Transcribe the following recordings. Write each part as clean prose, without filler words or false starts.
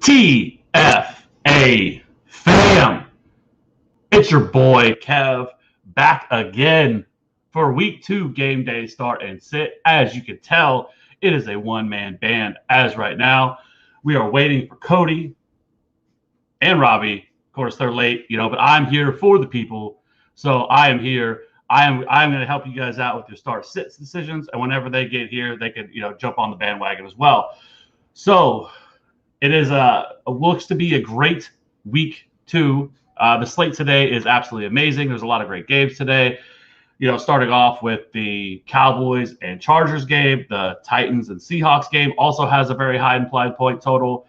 TFA fam, it's your boy Kev back again for week 2 game day start and sit. As you can tell, it is a one-man band as right now. We are waiting for Cody and Robbie. Of course, they're late, but I'm here for the people. So I am here. I'm going to help you guys out with your start sits decisions, and whenever they get here, they can jump on the bandwagon as well. So it is looks to be a great week 2. The slate today is absolutely amazing. There's a lot of great games today. Starting off with the Cowboys and Chargers game, the Titans and Seahawks game also has a very high implied point total.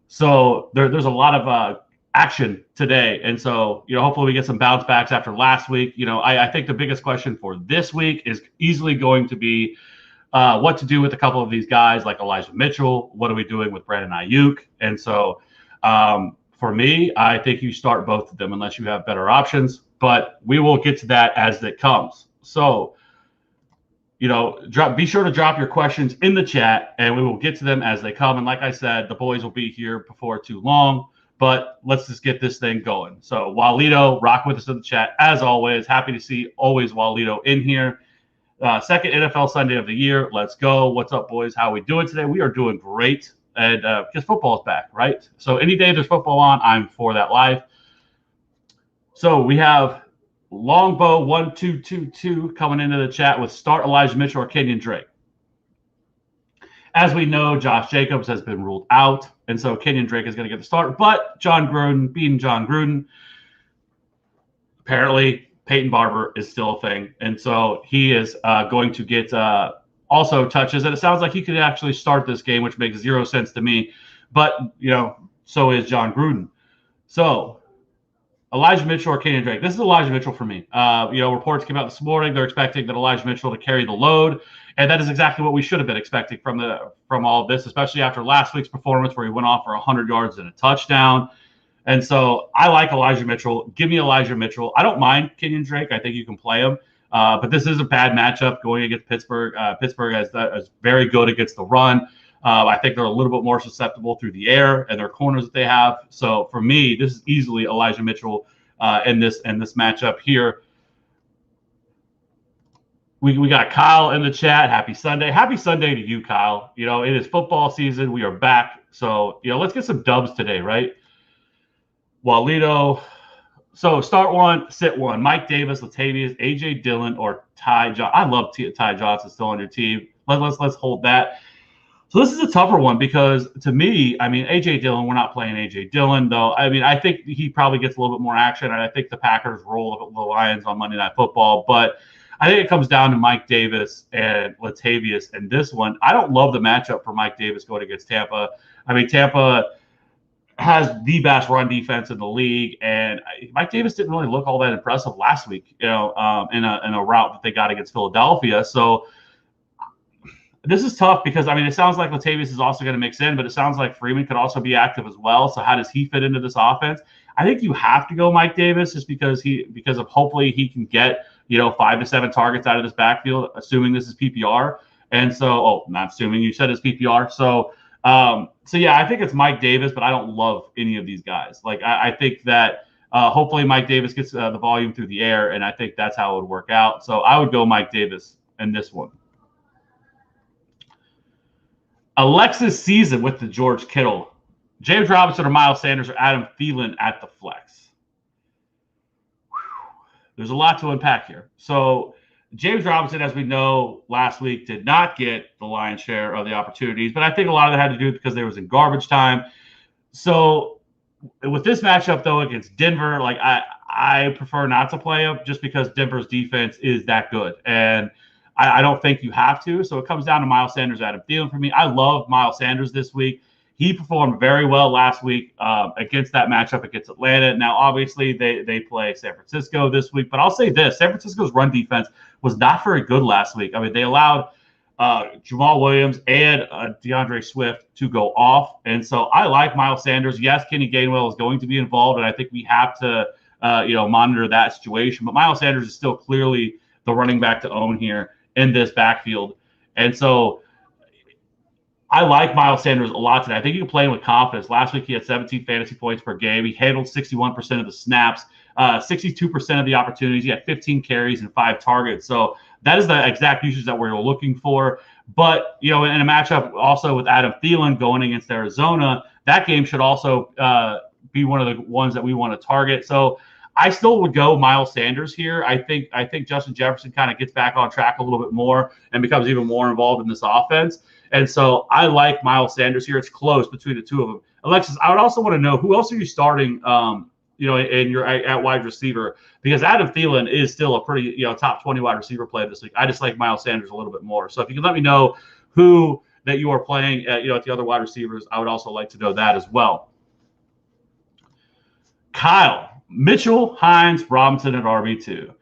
So there's a lot of action today. And so, hopefully we get some bounce backs after last week. I think the biggest question for this week is easily going to be what to do with a couple of these guys like Elijah Mitchell. What are we doing with Brandon Alyuk? And so for me, I think you start both of them unless you have better options. But we will get to that as it comes. So, be sure to drop your questions in the chat, and we will get to them as they come. And like I said, the boys will be here before too long. But let's just get this thing going. So, Walito, rock with us in the chat. As always, happy to see always Walito in here. Second NFL Sunday of the year. Let's go. What's up, boys? How are we doing today? We are doing great. And because football's back, right? So any day there's football on, I'm for that live. So we have Longbow 1222 coming into the chat with start Elijah Mitchell or Kenyan Drake. As we know, Josh Jacobs has been ruled out, and so Kenyan Drake is going to get the start. But John Gruden, being John Gruden, apparently Peyton Barber is still a thing, and so he is going to get also touches. And it sounds like he could actually start this game, which makes 0 sense to me. But so is John Gruden. So Elijah Mitchell or Kenyan Drake. This is Elijah Mitchell for me. Reports came out this morning. They're expecting that Elijah Mitchell to carry the load, and that is exactly what we should have been expecting from all of this, especially after last week's performance where he went off for 100 yards and a touchdown. And so I like Elijah Mitchell. Give me Elijah Mitchell. I don't mind Kenyan Drake. I think you can play him. But this is a bad matchup going against Pittsburgh. Pittsburgh is very good against the run. I think they're a little bit more susceptible through the air and their corners that they have. So for me, this is easily Elijah Mitchell in this matchup here. We got Kyle in the chat. Happy Sunday. Happy Sunday to you, Kyle. It is football season. We are back. So, let's get some dubs today, right? Walito. So start one, sit one. Mike Davis, Latavius, AJ Dillon, or Ty Johnson. I love Ty Johnson still on your team. Let's hold that. So this is a tougher one because to me, AJ Dillon, we're not playing AJ Dillon, though. I think he probably gets a little bit more action, and I think the Packers roll the Lions on Monday Night Football. But I think it comes down to Mike Davis and Latavius in this one. I don't love the matchup for Mike Davis going against Tampa. Tampa has the best run defense in the league, and Mike Davis didn't really look all that impressive last week, in a route that they got against Philadelphia. So this is tough because, it sounds like Latavius is also going to mix in, but it sounds like Freeman could also be active as well. So how does he fit into this offense? I think you have to go Mike Davis just because of hopefully he can get, 5 to 7 targets out of this backfield, assuming this is PPR. And so, not assuming, you said it's PPR. So yeah, I think it's Mike Davis, but I don't love any of these guys. I think that hopefully Mike Davis gets the volume through the air, and I think that's how it would work out. So I would go Mike Davis in this one. Alexis season with the George Kittle. James Robinson or Miles Sanders or Adam Thielen at the flex. There's a lot to unpack here. So James Robinson, as we know, last week did not get the lion's share of the opportunities, but I think a lot of that had to do because they was in garbage time. So with this matchup, though, against Denver, I prefer not to play him just because Denver's defense is that good. And I don't think you have to. So it comes down to Miles Sanders, Adam Thielen for me. I love Miles Sanders this week. He performed very well last week against that matchup against Atlanta. Now, obviously, they play San Francisco this week, but I'll say this. San Francisco's run defense was not very good last week. I mean, they allowed Jamaal Williams and DeAndre Swift to go off. And so I like Miles Sanders. Yes, Kenny Gainwell is going to be involved, and I think we have to monitor that situation. But Miles Sanders is still clearly the running back to own here in this backfield. And so I like Miles Sanders a lot today. I think you can play him with confidence. Last week, he had 17 fantasy points per game. He handled 61% of the snaps, 62% of the opportunities. He had 15 carries and 5 targets. So that is the exact usage that we're looking for. But, in a matchup also with Adam Thielen going against Arizona, that game should also be one of the ones that we want to target. So I still would go Miles Sanders here. I think Justin Jefferson kind of gets back on track a little bit more and becomes even more involved in this offense. And so I like Miles Sanders here. It's close between the two of them. Alexis, I would also want to know who else are you starting, in your at wide receiver, because Adam Thielen is still a pretty, top 20 wide receiver play this week. I just like Miles Sanders a little bit more. So if you can let me know who that you are playing at, at the other wide receivers, I would also like to know that as well. Kyle, Mitchell, Hines, Robinson at RB2.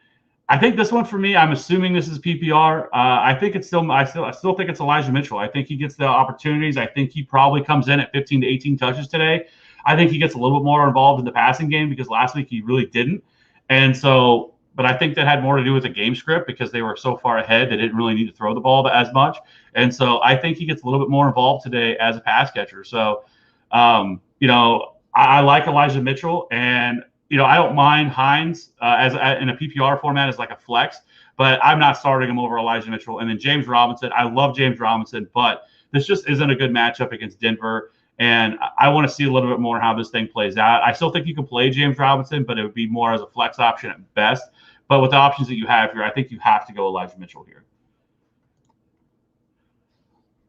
I think this one for me, I'm assuming this is PPR. I think it's still, I still think it's Elijah Mitchell. I think he gets the opportunities. I think he probably comes in at 15 to 18 touches today. I think he gets a little bit more involved in the passing game because last week he really didn't. And so, but I think that had more to do with the game script because they were so far ahead they didn't really need to throw the ball as much. And so I think he gets a little bit more involved today as a pass catcher. So, I like Elijah Mitchell, and I don't mind Hines as in a PPR format as like a flex, but I'm not starting him over Elijah Mitchell. And then James Robinson, I love James Robinson, but this just isn't a good matchup against Denver. And I want to see a little bit more how this thing plays out. I still think you can play James Robinson, but it would be more as a flex option at best. But with the options that you have here, I think you have to go Elijah Mitchell here.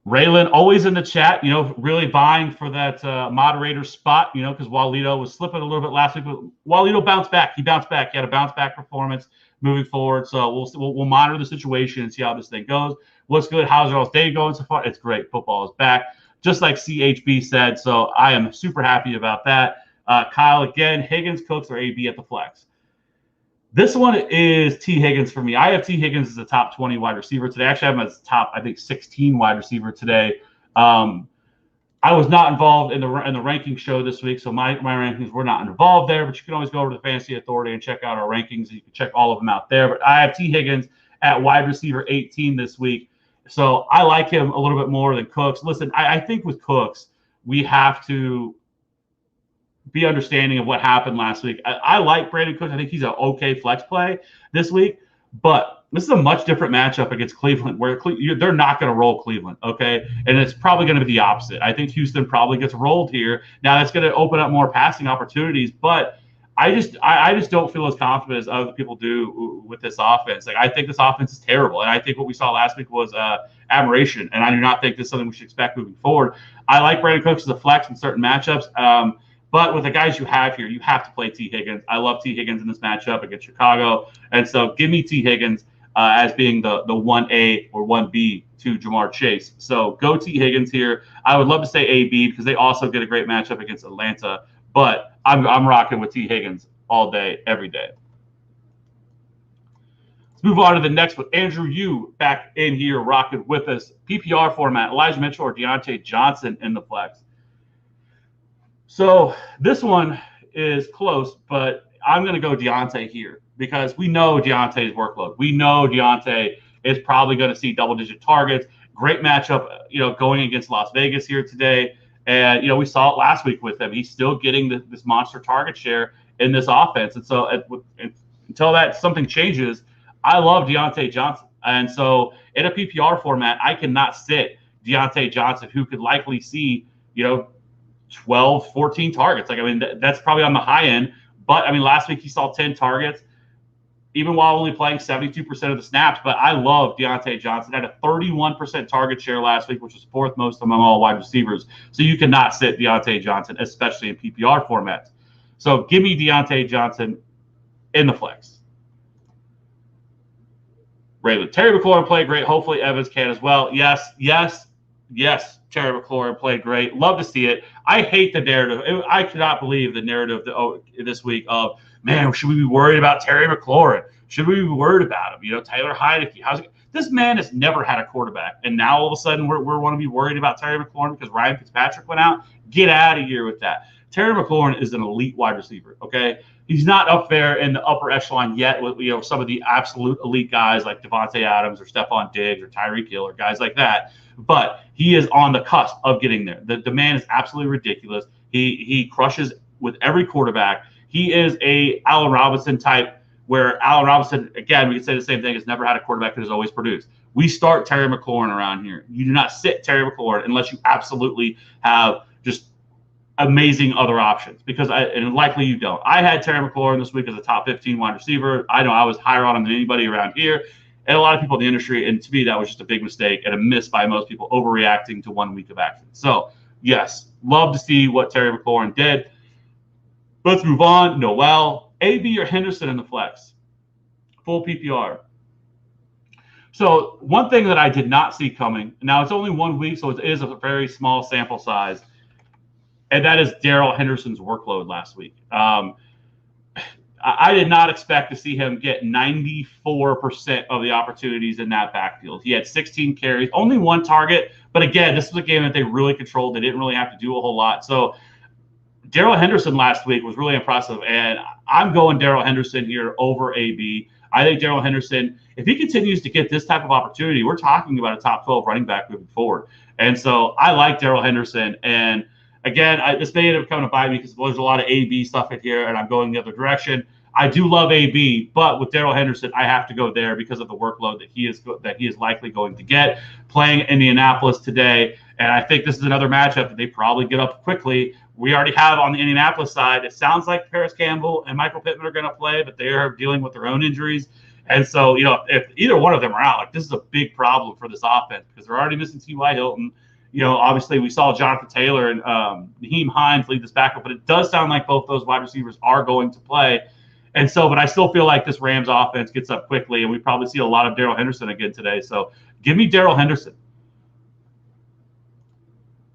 Raylyn, always in the chat, really vying for that moderator spot, because Walito was slipping a little bit last week. But Walito bounced back. He bounced back. He had a bounce back performance moving forward. So we'll monitor the situation and see how this thing goes. What's good? How's y'all's day going so far? It's great. Football is back, just like CHB said. So I am super happy about that. Kyle, again, Higgins, Cooks, or AB at the flex. This one is T. Higgins for me. I have T. Higgins as a top 20 wide receiver today. Actually, I have him as top, 16 wide receiver today. I was not involved in the ranking show this week, so my rankings were not involved there. But you can always go over to the Fantasy Authority and check out our rankings. You can check all of them out there. But I have T. Higgins at wide receiver 18 this week, so I like him a little bit more than Cooks. Listen, I think with Cooks, we have to be understanding of what happened last week. I like Brandon Cooks. I think he's an okay flex play this week, but this is a much different matchup against Cleveland where they're not going to roll Cleveland, okay? And it's probably going to be the opposite. I think Houston probably gets rolled here. Now, that's going to open up more passing opportunities, but I just don't feel as confident as other people do with this offense. Like, I think this offense is terrible, and I think what we saw last week was aberration, and I do not think this is something we should expect moving forward. I like Brandon Cooks as a flex in certain matchups. But with the guys you have here, you have to play T. Higgins. I love T. Higgins in this matchup against Chicago. And so give me T. Higgins as being the 1A or 1B to Jamar Chase. So go T. Higgins here. I would love to say AB because they also get a great matchup against Atlanta. But I'm rocking with T. Higgins all day, every day. Let's move on to the next one. Andrew Yu back in here rocking with us. PPR format, Elijah Mitchell or Diontae Johnson in the flex. So this one is close, but I'm going to go Diontae here because we know Deontae's workload. We know Diontae is probably going to see double-digit targets. Great matchup, going against Las Vegas here today. And, we saw it last week with him. He's still getting this monster target share in this offense. And so until that something changes, I love Diontae Johnson. And so in a PPR format, I cannot sit Diontae Johnson, who could likely see, 12, 14 targets. That's probably on the high end. But, last week he saw 10 targets, even while only playing 72% of the snaps. But I love Diontae Johnson. Had a 31% target share last week, which was fourth most among all wide receivers. So you cannot sit Diontae Johnson, especially in PPR formats. So give me Diontae Johnson in the flex. Raylyn, Terry McLaurin played great. Hopefully Evans can as well. Yes. Yes, Terry McLaurin played great. Love to see it. I hate the narrative. I cannot believe the narrative this week of, man, should we be worried about Terry McLaurin? Should we be worried about him? You know, Tyler Heineke. This man has never had a quarterback, and now all of a sudden we want to be worried about Terry McLaurin because Ryan Fitzpatrick went out? Get out of here with that. Terry McLaurin is an elite wide receiver, okay? He's not up there in the upper echelon yet with, you know, some of the absolute elite guys like Devontae Adams or Stephon Diggs or Tyreek Hill or guys like that, but he is on the cusp of getting there. The man is absolutely ridiculous. He crushes with every quarterback. He is a Allen Robinson type, where Allen Robinson, again, we can say the same thing, has never had a quarterback that has always produced. We start Terry McLaurin around here. You do not sit Terry McLaurin unless you absolutely have just amazing other options, and likely you don't. I had Terry McLaurin this week as a top 15 wide receiver. I know I was higher on him than anybody around here, and a lot of people in the industry, and to me, that was just a big mistake and a miss by most people overreacting to 1 week of action. So, yes, love to see what Terry McLaurin did. Let's move on. Noel. AB or Henderson in the flex, full PPR. So one thing that I did not see coming, now it's only 1 week, so it is a very small sample size, and that is Darrell Henderson's workload last week. I did not expect to see him get 94% of the opportunities in that backfield. He had 16 carries, only 1 target, but again, this was a game that they really controlled. They didn't really have to do a whole lot. So Darrell Henderson last week was really impressive, and I'm going Darrell Henderson here over AB. I think Darrell Henderson, if he continues to get this type of opportunity, we're talking about a top 12 running back moving forward. And so I like Darrell Henderson. And again, this may end up coming to bite me because there's a lot of AB stuff in here, and I'm going the other direction. I do love AB, but with Darrell Henderson, I have to go there because of the workload that he is likely going to get playing Indianapolis today. And I think this is another matchup that they probably get up quickly. We already have on the Indianapolis side, it sounds like Paris Campbell and Michael Pittman are going to play, but they are dealing with their own injuries. And so, you know, if either one of them are out, like, this is a big problem for this offense because they're already missing T.Y. Hilton. You know, obviously we saw Jonathan Taylor and Hines lead this backup, but it does sound like both those wide receivers are going to play. And so, but I still feel like this Rams offense gets up quickly, and we probably see a lot of Darrell Henderson again today. So give me Darrell Henderson.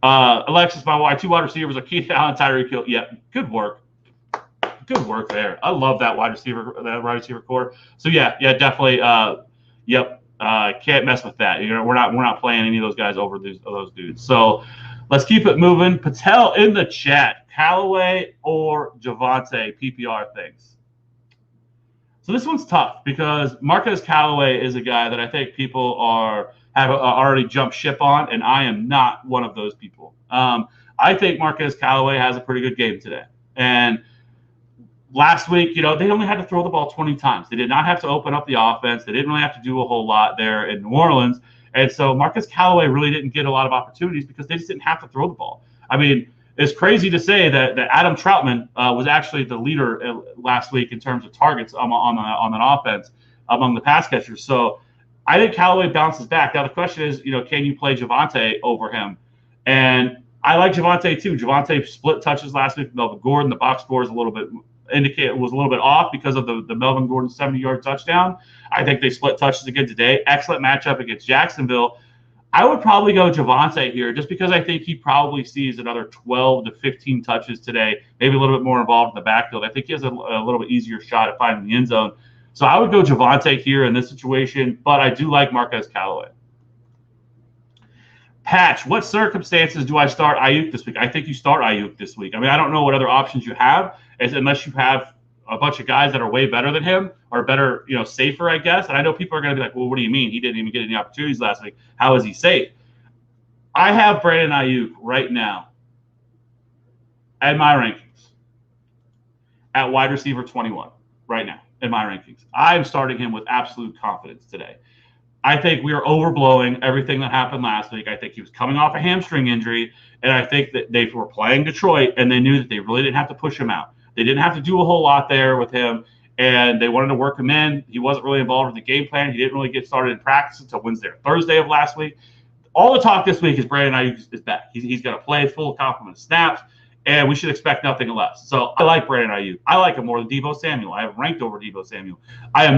Alexis, my 2 wide receivers are Keenan and Tyreek Hill. Yeah, good work. Good work there. I love that wide receiver core. So yeah, definitely. Can't mess with that. You know, we're not playing any of those guys over those dudes. So let's keep it moving. Patel in the chat. Callaway or Javonte PPR things. So this one's tough because Marquez Callaway is a guy that I think people have already jumped ship on, and I am not one of those people. I think Marquez Callaway has a pretty good game today. And last week, you know, they only had to throw the ball 20 times. They did not have to open up the offense. They didn't really have to do a whole lot there in New Orleans. And so Marquez Callaway really didn't get a lot of opportunities because they just didn't have to throw the ball. I mean, it's crazy to say that Adam Troutman was actually the leader last week in terms of targets on an offense among the pass catchers. So I think Callaway bounces back. Now the question is, you know, can you play Javonte over him? And I like Javonte too. Javonte split touches last week with Melvin Gordon. The box score is was a little bit off because of the Melvin Gordon 70-yard touchdown. I think they split touches again today. Excellent matchup against Jacksonville. I would probably go Javonte here just because I think he probably sees another 12 to 15 touches today, maybe a little bit more involved in the backfield. I think he has a little bit easier shot at finding the end zone. So I would go Javonte here in this situation, but I do like Marquez Callaway. Patch, what circumstances do I start Alyuk this week? I think you start Alyuk this week. I mean, I don't know what other options you have, unless you have a bunch of guys that are way better than him or better, you know, safer, I guess. And I know people are going to be like, well, what do you mean? He didn't even get any opportunities last week. How is he safe? I have Brandon Alyuk right now at my rankings at wide receiver 21 right now in my rankings. I'm starting him with absolute confidence today. I think we are overblowing everything that happened last week. I think he was coming off a hamstring injury, and I think that they were playing Detroit, and they knew that they really didn't have to push him out. They didn't have to do a whole lot there with him, and they wanted to work him in. He wasn't really involved in the game plan. He didn't really get started in practice until Wednesday or Thursday of last week. All the talk this week is Brandon Alyuk is back. He's going to play full complement of snaps, and we should expect nothing less. So I like Brandon Alyuk. I like him more than Deebo Samuel. I have ranked over Deebo Samuel. I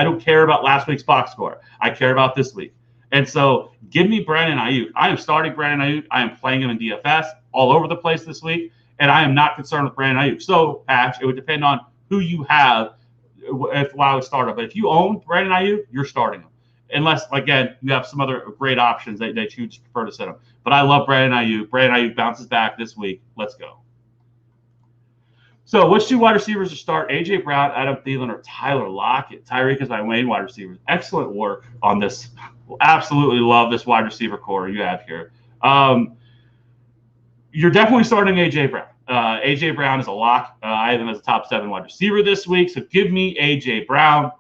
don't care about last week's box score. I care about this week. And so give me Brandon Alyuk. I am starting Brandon Alyuk. I am playing him in DFS all over the place this week, and I am not concerned with Brandon Alyuk. So, Patch, it would depend on who you have if I would start him. But if you own Brandon Alyuk, you're starting him. Unless, again, you have some other great options that you just prefer to sit him. But I love Brandon Alyuk. Brandon Alyuk bounces back this week. Let's go. So, which two wide receivers to start? A.J. Brown, Adam Thielen, or Tyler Lockett? Tyreek is my main wide receivers. Excellent work on this. Absolutely love this wide receiver core you have here. You're definitely starting A.J. Brown. A.J. Brown is a lock. I have him as a top 7 wide receiver this week. So, give me A.J. Brown.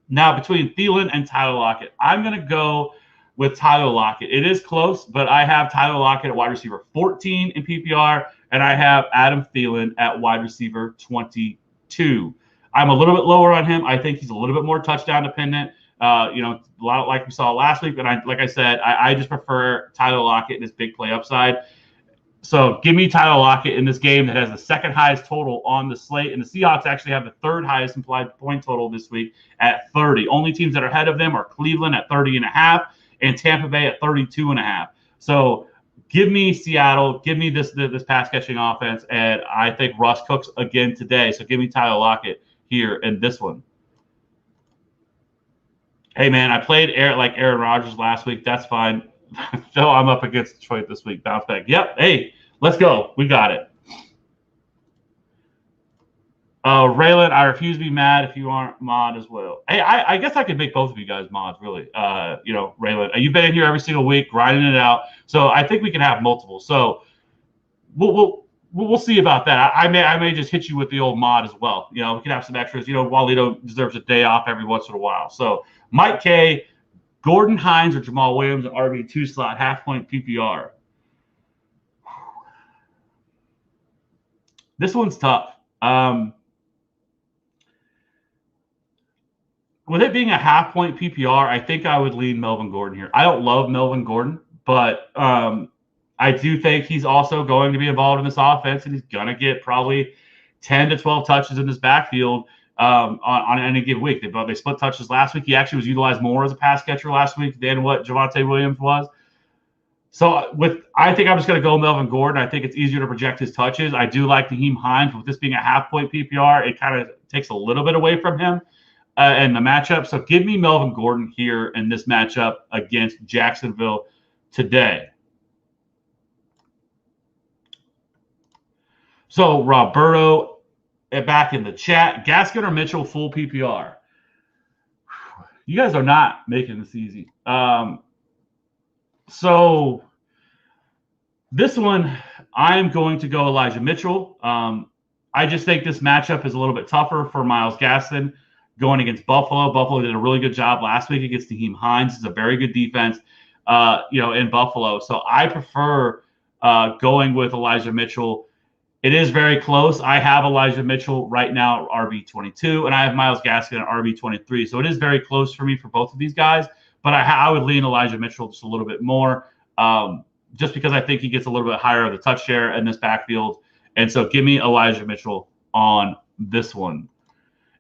Now, between Thielen and Tyler Lockett, I'm going to go with Tyler Lockett. It is close, but I have Tyler Lockett at wide receiver 14 in PPR, and I have Adam Thielen at wide receiver 22. I'm a little bit lower on him. I think he's a little bit more touchdown dependent. A lot like we saw last week, but like I said, I just prefer Tyler Lockett and his big play upside. So give me Tyler Lockett in this game that has the second highest total on the slate. And the Seahawks actually have the third highest implied point total this week at 30. Only teams that are ahead of them are Cleveland at 30.5 and Tampa Bay at 32.5. So give me Seattle. Give me this pass catching offense. And I think Russ cooks again today. So give me Tyler Lockett here in this one. Hey, man, I played Aaron Rodgers last week. That's fine. Phil, I'm up against Detroit this week. Bounce back. Yep. Hey, let's go. We got it. Raylyn, I refuse to be mad if you aren't mod as well. Hey, I guess I could make both of you guys mods, really. Raylyn, you've been in here every single week, grinding it out. So I think we can have multiple. So we'll see about that. I may just hit you with the old mod as well. We can have some extras. Walito deserves a day off every once in a while. So Mike K, Gordon, Hines, or Jamaal Williams, an RB2 slot, half-point PPR. This one's tough. With it being a half-point PPR, I think I would lean Melvin Gordon here. I don't love Melvin Gordon, but I do think he's also going to be involved in this offense, and he's going to get probably 10 to 12 touches in this backfield on any given week. They split touches last week. He actually was utilized more as a pass catcher last week than what Javonte Williams was. So I think I'm just going to go Melvin Gordon. I think it's easier to project his touches. I do like Nyheim Hines. With this being a half-point PPR, it kind of takes a little bit away from him in the matchup. So give me Melvin Gordon here in this matchup against Jacksonville today. So Roberto back in the chat. Gaskin or Mitchell, full PPR. You guys are not making this easy. So this one, I'm going to go Elijah Mitchell. I just think this matchup is a little bit tougher for Myles Gaskin going against Buffalo. Buffalo did a really good job last week against Nyheim Hines. It's a very good defense, in Buffalo. So I prefer going with Elijah Mitchell. It is very close. I have Elijah Mitchell right now at RB22, and I have Myles Gaskin at RB23. So it is very close for me for both of these guys. But I would lean Elijah Mitchell just a little bit more, just because I think he gets a little bit higher of the touch share in this backfield. And so give me Elijah Mitchell on this one.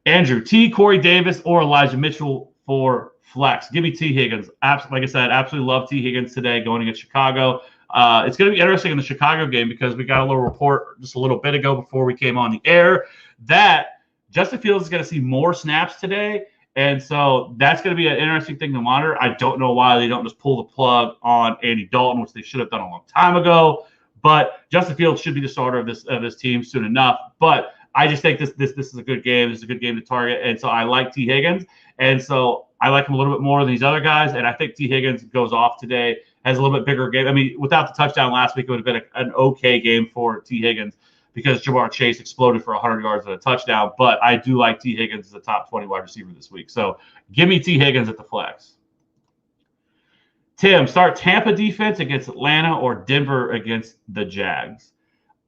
Andrew, T, Corey Davis, or Elijah Mitchell for flex. Give me T. Higgins. Like I said, absolutely love T. Higgins today going against Chicago. It's going to be interesting in the Chicago game because we got a little report just a little bit ago before we came on the air that Justin Fields is going to see more snaps today. And so that's going to be an interesting thing to monitor. I don't know why they don't just pull the plug on Andy Dalton, which they should have done a long time ago. But Justin Fields should be the starter of this team soon enough. But I just think this is a good game. This is a good game to target. And so I like T. Higgins. And so I like him a little bit more than these other guys. And I think T. Higgins goes off today, has a little bit bigger game. I mean, without the touchdown last week, it would have been an okay game for T. Higgins because Jamar Chase exploded for 100 yards and a touchdown. But I do like T. Higgins as a top 20 wide receiver this week. So give me T. Higgins at the flex. Tim, start Tampa defense against Atlanta or Denver against the Jags.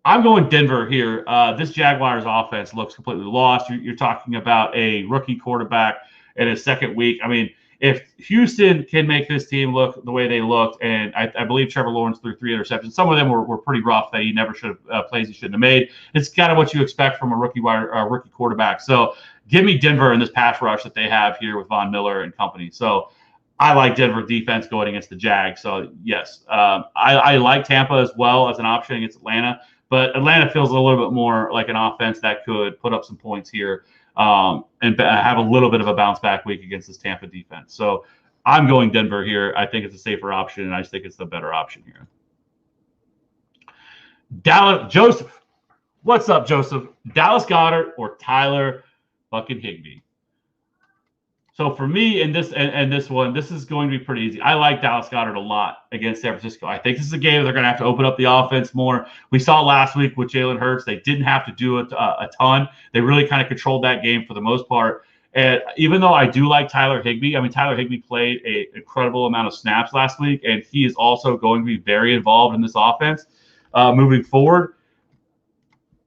I'm going Denver here. This Jaguars offense looks completely lost. You're talking about a rookie quarterback in his second week. I mean, if Houston can make this team look the way they looked, and I believe Trevor Lawrence threw 3 interceptions. Some of them were pretty rough that he never should have plays he shouldn't have made. It's kind of what you expect from a rookie quarterback. So give me Denver in this pass rush that they have here with Von Miller and company. So I like Denver defense going against the Jags. So, yes, I like Tampa as well as an option against Atlanta. But Atlanta feels a little bit more like an offense that could put up some points here and have a little bit of a bounce-back week against this Tampa defense. So I'm going Denver here. I think it's a safer option, and I just think it's the better option here. Joseph. What's up, Joseph? Dallas Goedert or Tyler fucking Higbee? So for me in this and this one, this is going to be pretty easy. I like Dallas Goedert a lot against San Francisco. I think this is a game they're going to have to open up the offense more. We saw last week with Jalen Hurts. They didn't have to do it a ton. They really kind of controlled that game for the most part. And even though I do like Tyler Higbee, I mean, Tyler Higbee played an incredible amount of snaps last week, and he is also going to be very involved in this offense moving forward.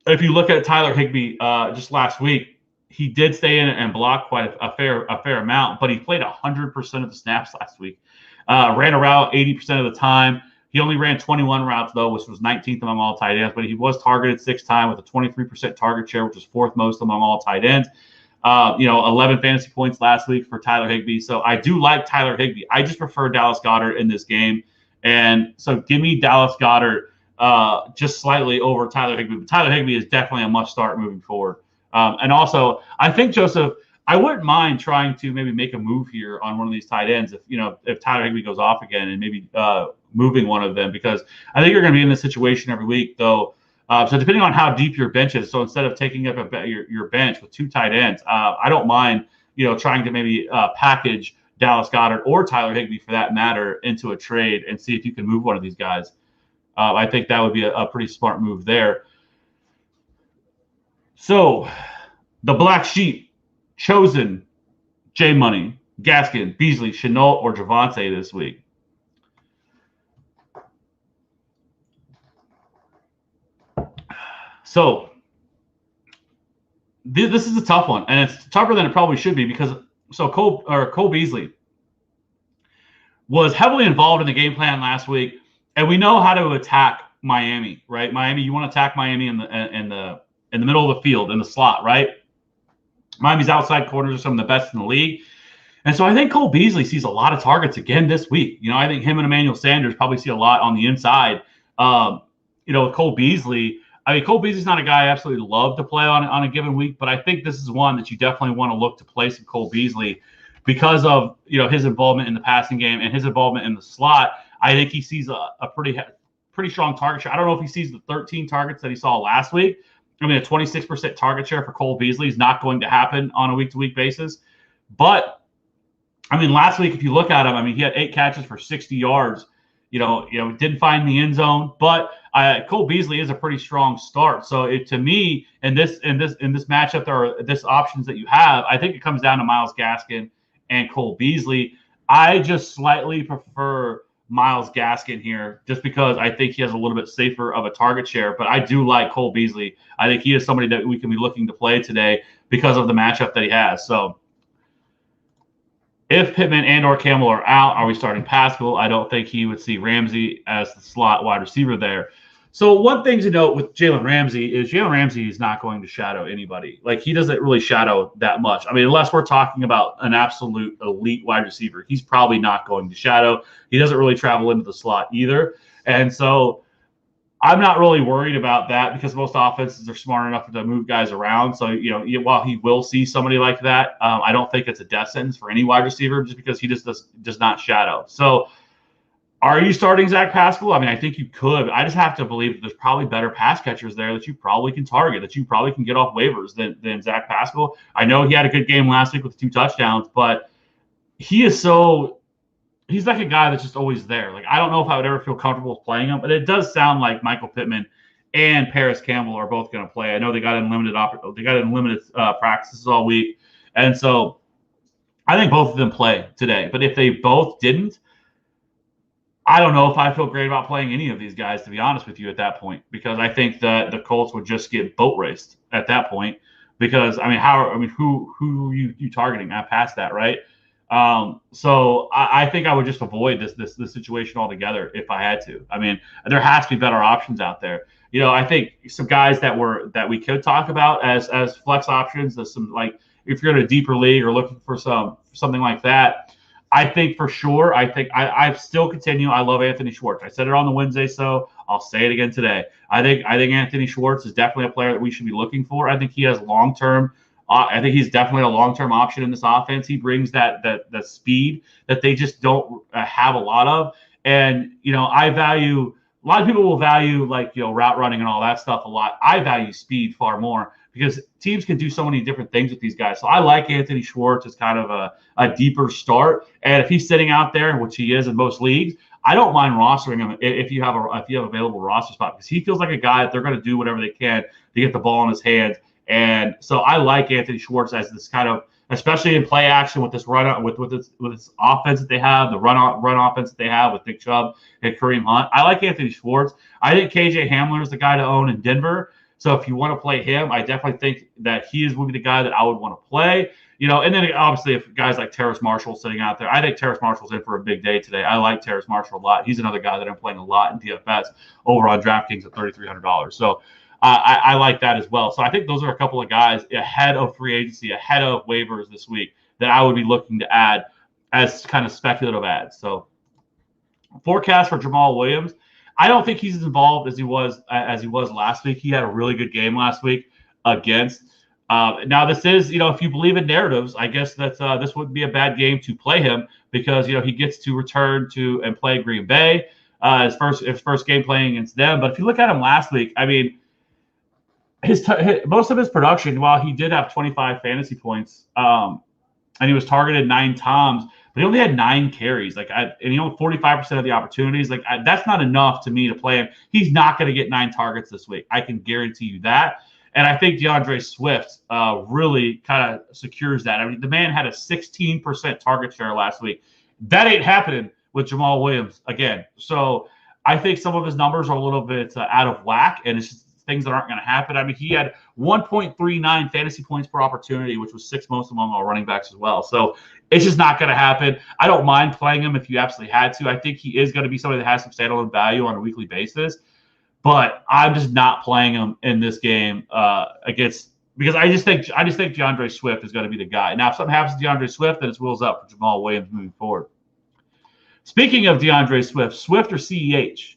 If you look at Tyler Higbee just last week, he did stay in and block quite a fair amount, but he played 100% of the snaps last week. Ran a route 80% of the time. He only ran 21 routes, though, which was 19th among all tight ends, but he was targeted 6 times with a 23% target share, which is 4th most among all tight ends. 11 fantasy points last week for Tyler Higbee. So I do like Tyler Higbee. I just prefer Dallas Goedert in this game. And so give me Dallas Goedert just slightly over Tyler Higbee. But Tyler Higbee is definitely a must start moving forward. And also, I think, Joseph, I wouldn't mind trying to maybe make a move here on one of these tight ends if Tyler Higbee goes off again and maybe moving one of them, because I think you're going to be in this situation every week, though. So depending on how deep your bench is, so instead of taking up your bench with 2 tight ends, I don't mind trying to maybe package Dallas Goedert or Tyler Higbee for that matter into a trade and see if you can move one of these guys. I think that would be a pretty smart move there. So, the black sheep, chosen J Money, Gaskin, Beasley, Shenault, or Javonte this week. So, this is a tough one, and it's tougher than it probably should be because Cole Beasley was heavily involved in the game plan last week, and we know how to attack Miami, right? Miami, you want to attack Miami in the middle of the field, in the slot, right? Miami's outside corners are some of the best in the league. And so I think Cole Beasley sees a lot of targets again this week. I think him and Emmanuel Sanders probably see a lot on the inside. With Cole Beasley, Cole Beasley's not a guy I absolutely love to play on a given week, but I think this is one that you definitely want to look to play some Cole Beasley because of, his involvement in the passing game and his involvement in the slot. I think he sees a pretty strong target share. I don't know if he sees the 13 targets that he saw last week. A 26% target share for Cole Beasley is not going to happen on a week-to-week basis. But, last week, if you look at him, he had 8 catches for 60 yards. Didn't find the end zone. But Cole Beasley is a pretty strong start. So, to me, in this matchup, this options that you have, I think it comes down to Myles Gaskin and Cole Beasley. I just slightly prefer Myles Gaskin here just because I think he has a little bit safer of a target share, but I do like Cole Beasley. I think he is somebody that we can be looking to play today because of the matchup that he has. So if Pittman and or Campbell are out, are we starting Pascal? I don't think he would see Ramsey as the slot wide receiver there. So one thing to note with Jalen Ramsey is not going to shadow anybody. Like, he doesn't really shadow that much. Unless we're talking about an absolute elite wide receiver, he's probably not going to shadow. He doesn't really travel into the slot either. And so I'm not really worried about that because most offenses are smart enough to move guys around. So, while he will see somebody like that, I don't think it's a death sentence for any wide receiver just because he just does not shadow. So, are you starting Zach Pascal? I think you could. I just have to believe that there's probably better pass catchers there that you probably can target, that you probably can get off waivers than Zach Pascal. I know he had a good game last week with 2 touchdowns, but he's like a guy that's just always there. Like, I don't know if I would ever feel comfortable playing him, but it does sound like Michael Pittman and Paris Campbell are both going to play. I know they got in limited practices all week, and so I think both of them play today. But if they both didn't, I don't know if I feel great about playing any of these guys, to be honest with you, at that point, because I think that the Colts would just get boat raced at that point. Because who are you targeting? I passed that, right? So I think I would just avoid this situation altogether if I had to. There has to be better options out there. I think some guys that we could talk about as flex options. There's some, like, if you're in a deeper league or looking for something like that. I think for sure, I still continue. I love Anthony Schwartz. I said it on the Wednesday, so I'll say it again today. I think Anthony Schwartz is definitely a player that we should be looking for. I think he has long-term. I think he's definitely a long-term option in this offense. He brings that speed that they just don't have a lot of. And I value. A lot of people will value route running and all that stuff a lot. I value speed far more because teams can do so many different things with these guys. So I like Anthony Schwartz as kind of a deeper start. And if he's sitting out there, which he is in most leagues, I don't mind rostering him if you have available roster spot because he feels like a guy that they're going to do whatever they can to get the ball in his hands. And so I like Anthony Schwartz as this kind of, especially in play action with this run with this offense that they have, the run offense that they have with Nick Chubb and Kareem Hunt. I like Anthony Schwartz. I think KJ Hamler is the guy to own in Denver. So if you want to play him, I definitely think that he would be the guy that I would want to play. And then obviously if guys like Terrace Marshall sitting out there, I think Terrace Marshall's in for a big day today. I like Terrace Marshall a lot. He's another guy that I'm playing a lot in DFS over on DraftKings at $3,300. So I like that as well. So I think those are a couple of guys ahead of free agency, ahead of waivers this week that I would be looking to add as kind of speculative ads. So forecast for Jamaal Williams. I don't think he's as involved as he was last week. He had a really good game last week against. Now this is, if you believe in narratives, I guess that this wouldn't be a bad game to play him because he gets to return to and play Green Bay, his first game playing against them. But if you look at him last week, I mean. Most of his production, while he did have 25 fantasy points, and he was targeted 9 times, but he only had 9 carries. And he only 45% of the opportunities. That's not enough to me to play him. He's not going to get 9 targets this week. I can guarantee you that. And I think DeAndre Swift really kind of secures that. I mean, the man had a 16% target share last week. That ain't happening with Jamaal Williams again. So I think some of his numbers are a little bit out of whack, and it's just things that aren't going to happen. I mean, he had 1.39 fantasy points per opportunity, which was 6th most among all running backs as well. So it's just not going to happen. I don't mind playing him if you absolutely had to. I think he is going to be somebody that has some standalone value on a weekly basis, but I'm just not playing him in this game because I just think DeAndre Swift is going to be the guy. Now, if something happens to DeAndre Swift, then it's wheels up for Jamaal Williams moving forward. Speaking of DeAndre Swift or CEH,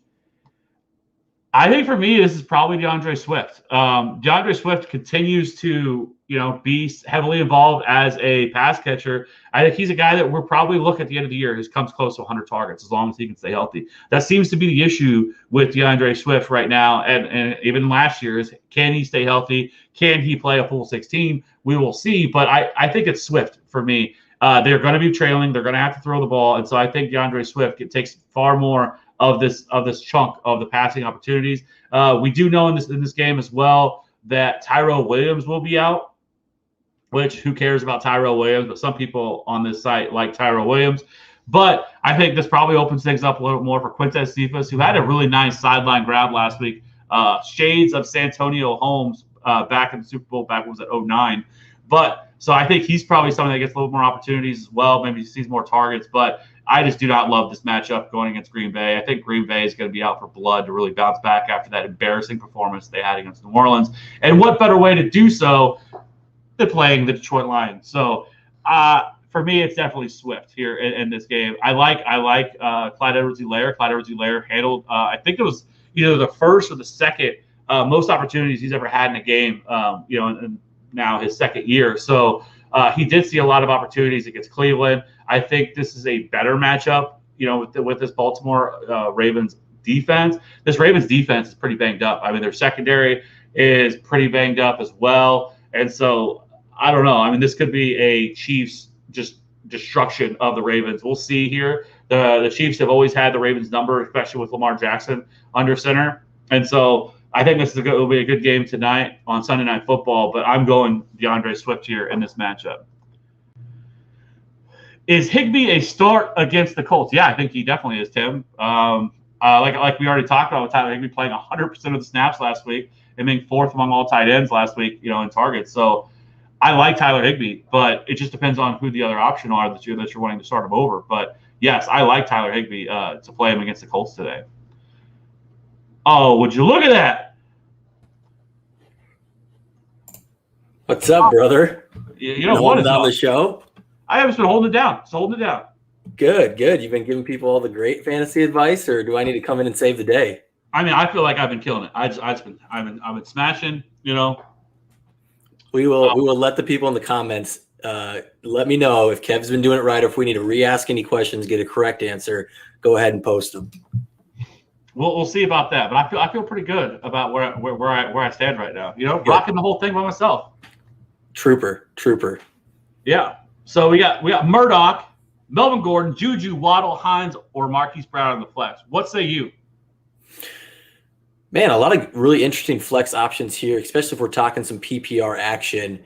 I think for me, this is probably DeAndre Swift. DeAndre Swift continues to, be heavily involved as a pass catcher. I think he's a guy that we'll probably look at the end of the year who comes close to 100 targets as long as he can stay healthy. That seems to be the issue with DeAndre Swift right now, and even last year is can he stay healthy? Can he play a full 16? We will see, but I think it's Swift for me. They're going to be trailing. They're going to have to throw the ball, and so I think DeAndre Swift takes far more of this chunk of the passing opportunities. We do know in this game as well that Tyrell Williams will be out, which who cares about Tyrell Williams? But some people on this site like Tyrell Williams. But I think this probably opens things up a little more for Quintez Cephas, who had a really nice sideline grab last week. Shades of Santonio Holmes back in the Super Bowl back was at 2009. But so I think he's probably someone that gets a little more opportunities as well. Maybe he sees more targets, but I just do not love this matchup going against Green Bay. I think Green Bay is going to be out for blood to really bounce back after that embarrassing performance they had against New Orleans. And what better way to do so than playing the Detroit Lions? So for me, it's definitely Swift here in this game. I like Clyde Edwards-Helaire. Clyde Edwards-Helaire handled, I think it was either the first or the second most opportunities he's ever had in a game, and now his second year. So he did see a lot of opportunities against Cleveland. I think this is a better matchup, with this Baltimore Ravens defense. This Ravens defense is pretty banged up. I mean, their secondary is pretty banged up as well. And so I don't know. I mean, this could be a Chiefs just destruction of the Ravens. We'll see here. The Chiefs have always had the Ravens number, especially with Lamar Jackson under center. And so I think will be a good game tonight on Sunday Night Football, but I'm going DeAndre Swift here in this matchup. Is Higbee a start against the Colts? Yeah, I think he definitely is, Tim. Like we already talked about with Tyler Higbee playing 100% of the snaps last week and being 4th among all tight ends last week, in targets. So I like Tyler Higbee, but it just depends on who the other option are that you're wanting to start him over. But yes, I like Tyler Higbee to play him against the Colts today. Oh, would you look at that? What's up, brother? You know what is on the show? I have just been holding it down. Just holding it down. Good. You've been giving people all the great fantasy advice, or do I need to come in and save the day? I mean, I feel like I've been killing it. I've been smashing. You know, We will let the people in the comments let me know if Kev's been doing it right, or if we need to re-ask any questions, get a correct answer. Go ahead and post them. We'll see about that. But I feel pretty good about where I stand right now. You know, rocking the whole thing by myself. Trooper. Yeah. So we got Murdoch, Melvin Gordon, Juju, Waddle, Hines, or Marquise Brown in the flex. What say you? Man, a lot of really interesting flex options here, especially if we're talking some PPR action.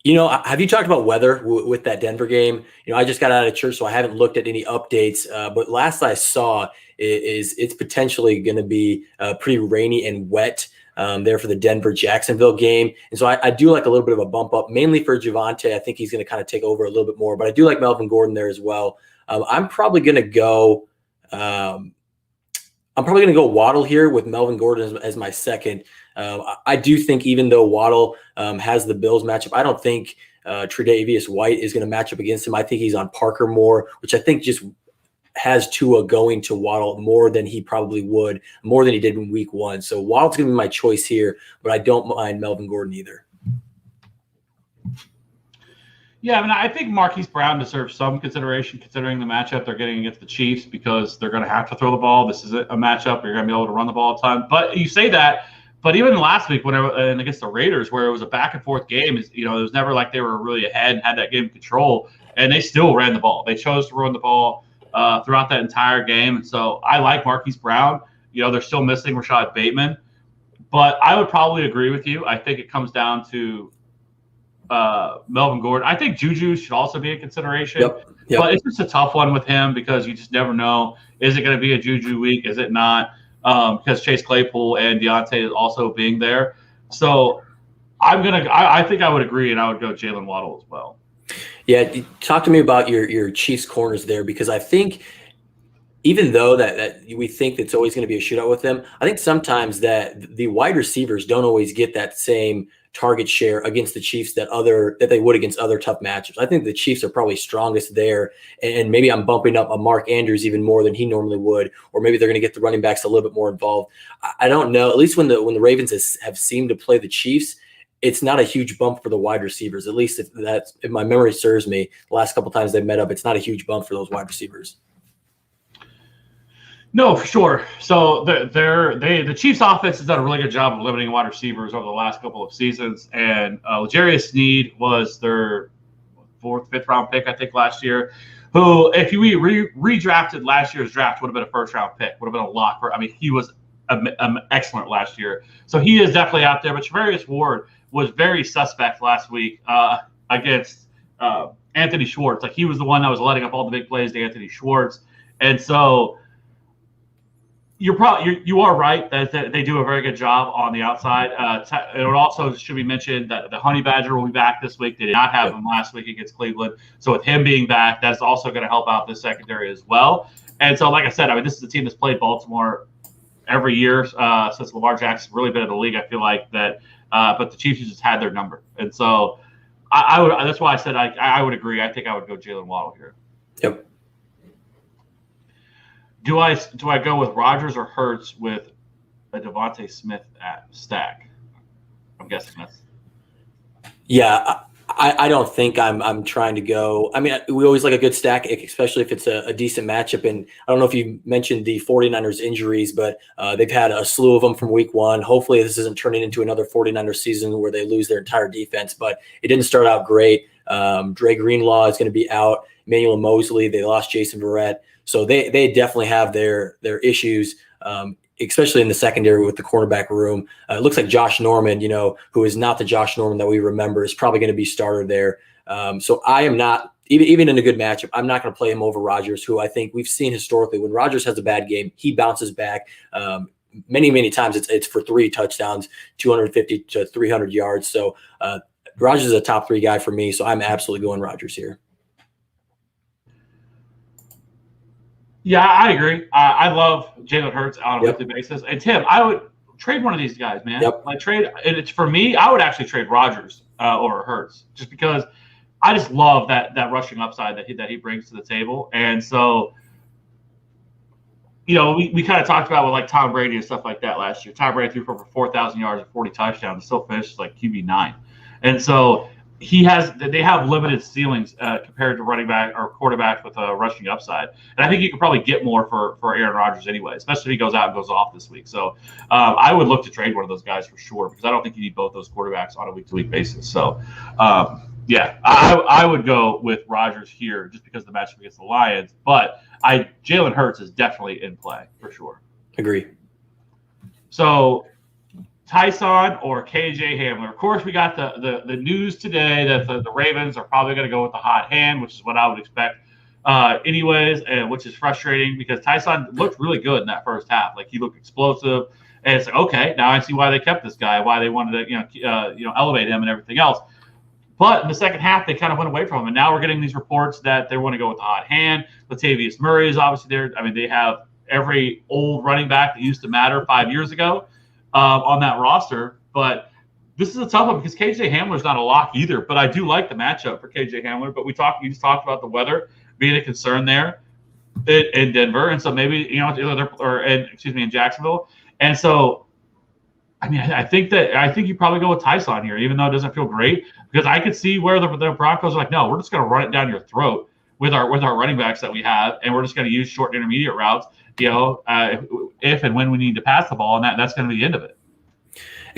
You know, have you talked about weather with that Denver game? You know, I just got out of church, so I haven't looked at any updates. But last I saw is it's potentially going to be pretty rainy and wet there for the Denver-Jacksonville game. And so I do like a little bit of a bump up, mainly for Javonte. I think he's going to kind of take over a little bit more. But I do like Melvin Gordon there as well. I'm probably going to go Waddle here with Melvin Gordon as my second. I do think even though Waddle has the Bills matchup, I don't think Tre'Davious White is going to match up against him. I think he's on Parker more, which I think just has Tua going to Waddle more than he did in week one. So Waddle's going to be my choice here, but I don't mind Melvin Gordon either. Yeah, I mean, I think Marquise Brown deserves some consideration considering the matchup they're getting against the Chiefs, because they're going to have to throw the ball. This is a matchup where you're going to be able to run the ball a ton. But you say that, but even last week and against the Raiders, where it was a back and forth game, it was never like they were really ahead and had that game in control, and they still ran the ball. They chose to run the ball throughout that entire game. And so I like Marquise Brown. You know, they're still missing Rashad Bateman, but I would probably agree with you. I think it comes down to Melvin Gordon. I think Juju should also be a consideration. Yep. But it's just a tough one with him because you just never know. Is it going to be a Juju week? Is it not? Because Chase Claypool and Diontae is also being there. So I think I would agree, and I would go Jalen Waddle as well. Yeah, talk to me about your Chiefs corners there, because I think even though that we think it's always going to be a shootout with them, I think sometimes that the wide receivers don't always get that same target share against the Chiefs that they would against other tough matchups. I think the Chiefs are probably strongest there, and maybe I'm bumping up a Mark Andrews even more than he normally would, or maybe they're going to get the running backs a little bit more involved. I don't know. At least when the Ravens have seemed to play the Chiefs, it's not a huge bump for the wide receivers. At least if my memory serves me, the last couple times they've met up, it's not a huge bump for those wide receivers. No, for sure. So the Chiefs' offense has done a really good job of limiting wide receivers over the last couple of seasons. And L'Jarius Sneed was their fifth round pick, I think, last year. Who, if we redrafted last year's draft, would have been a first round pick, would have been a lock. He was excellent last year. So he is definitely out there. But Charvarius Ward was very suspect last week against Anthony Schwartz. Like, he was the one that was letting up all the big plays to Anthony Schwartz. And so you are right that they do a very good job on the outside. It also should be mentioned that the Honey Badger will be back this week. They did not have him last week against Cleveland. So with him being back, that's also going to help out this secondary as well. And so, like I said, this is a team that's played Baltimore every year since Lamar Jackson's really been in the league. I feel like that, but the Chiefs just had their number. And so I would. That's why I said I would agree. I think I would go Jalen Waddle here. Yep. Do I go with Rodgers or Hurts with a Devontae Smith at stack? I'm guessing that's. Yeah, I don't think I'm trying to go. I mean, we always like a good stack, especially if it's a decent matchup. And I don't know if you mentioned the 49ers injuries, but they've had a slew of them from week one. Hopefully this isn't turning into another 49ers season where they lose their entire defense, but it didn't start out great. Dre Greenlaw is going to be out. Emmanuel Mosley, they lost Jason Verrett. So they definitely have their issues, especially in the secondary with the cornerback room. It looks like Josh Norman, who is not the Josh Norman that we remember, is probably going to be starter there. So I am not, even in a good matchup, I'm not going to play him over Rodgers, who I think we've seen historically when Rodgers has a bad game, he bounces back. Many, many times it's for 3 touchdowns, 250 to 300 yards. So Rodgers is a top 3 guy for me. So I'm absolutely going Rodgers here. Yeah, I agree. I love Jalen Hurts on a weekly basis. And Tim, I would trade one of these guys, man. Yep. And it's for me, I would actually trade Rodgers over Hurts, just because I just love that rushing upside that he brings to the table. And so, we kind of talked about with like Tom Brady and stuff like that last year. Tom Brady threw for over 4,000 yards and 40 touchdowns, and still finished like QB9. And so they have limited ceilings compared to running back or quarterback with a rushing upside. And I think you could probably get more for Aaron Rodgers anyway, especially if he goes out and goes off this week. So I would look to trade one of those guys for sure, because I don't think you need both those quarterbacks on a week-to-week basis. So, I would go with Rodgers here just because of the matchup against the Lions. But Jalen Hurts is definitely in play for sure. Agree. So Tyson or KJ Hamler. Of course, we got the news today that the Ravens are probably going to go with the hot hand, which is what I would expect anyways, and which is frustrating because Tyson looked really good in that first half. Like, he looked explosive. And it's like, okay, now I see why they kept this guy, why they wanted to elevate him and everything else. But in the second half, they kind of went away from him. And now we're getting these reports that they want to go with the hot hand. Latavius Murray is obviously there. I mean, they have every old running back that used to matter 5 years ago on that roster. But this is a tough one because KJ Hamler's not a lock either. But I do like the matchup for KJ Hamler. But you just talked about the weather being a concern there in Denver. And so maybe, in Jacksonville. And so, I mean, I think you probably go with Tyson here, even though it doesn't feel great, because I could see where the Broncos are like, no, we're just going to run it down your throat with our running backs that we have, and we're just going to use short and intermediate routes, if and when we need to pass the ball, and that's going to be the end of it.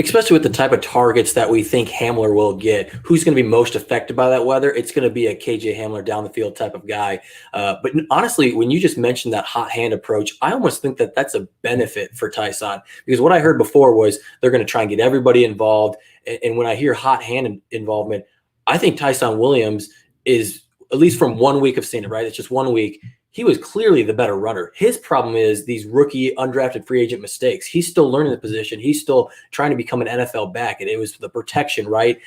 Especially with the type of targets that we think Hamler will get, who's going to be most affected by that weather? It's going to be a KJ Hamler down the field type of guy. But honestly, when you just mentioned that hot hand approach, I almost think that that's a benefit for Tyson, because what I heard before was they're going to try and get everybody involved. And when I hear hot hand involvement, I think Tyson Williams is, at least from 1 week of seeing it, right? It's just 1 week. He was clearly the better runner. His problem is these rookie undrafted free agent mistakes. He's still learning the position. He's still trying to become an NFL back, and it was the protection, right?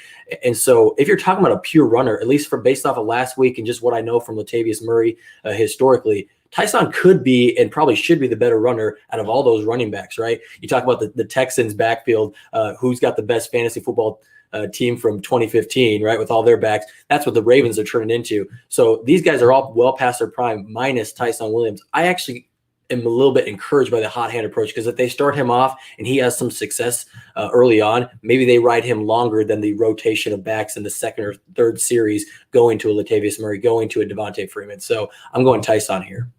And so if you're talking about a pure runner, at least based off of last week and just what I know from Latavius Murray historically, Tyson could be and probably should be the better runner out of all those running backs, right? You talk about the Texans backfield, who's got the best fantasy football team from 2015, right, with all their backs. That's what the Ravens are turning into. So these guys are all well past their prime, minus Tyson Williams. I actually am a little bit encouraged by the hot hand approach, because if they start him off and he has some success early on, maybe they ride him longer than the rotation of backs in the second or third series going to a Latavius Murray, going to a Devontae Freeman. So I'm going Tyson here.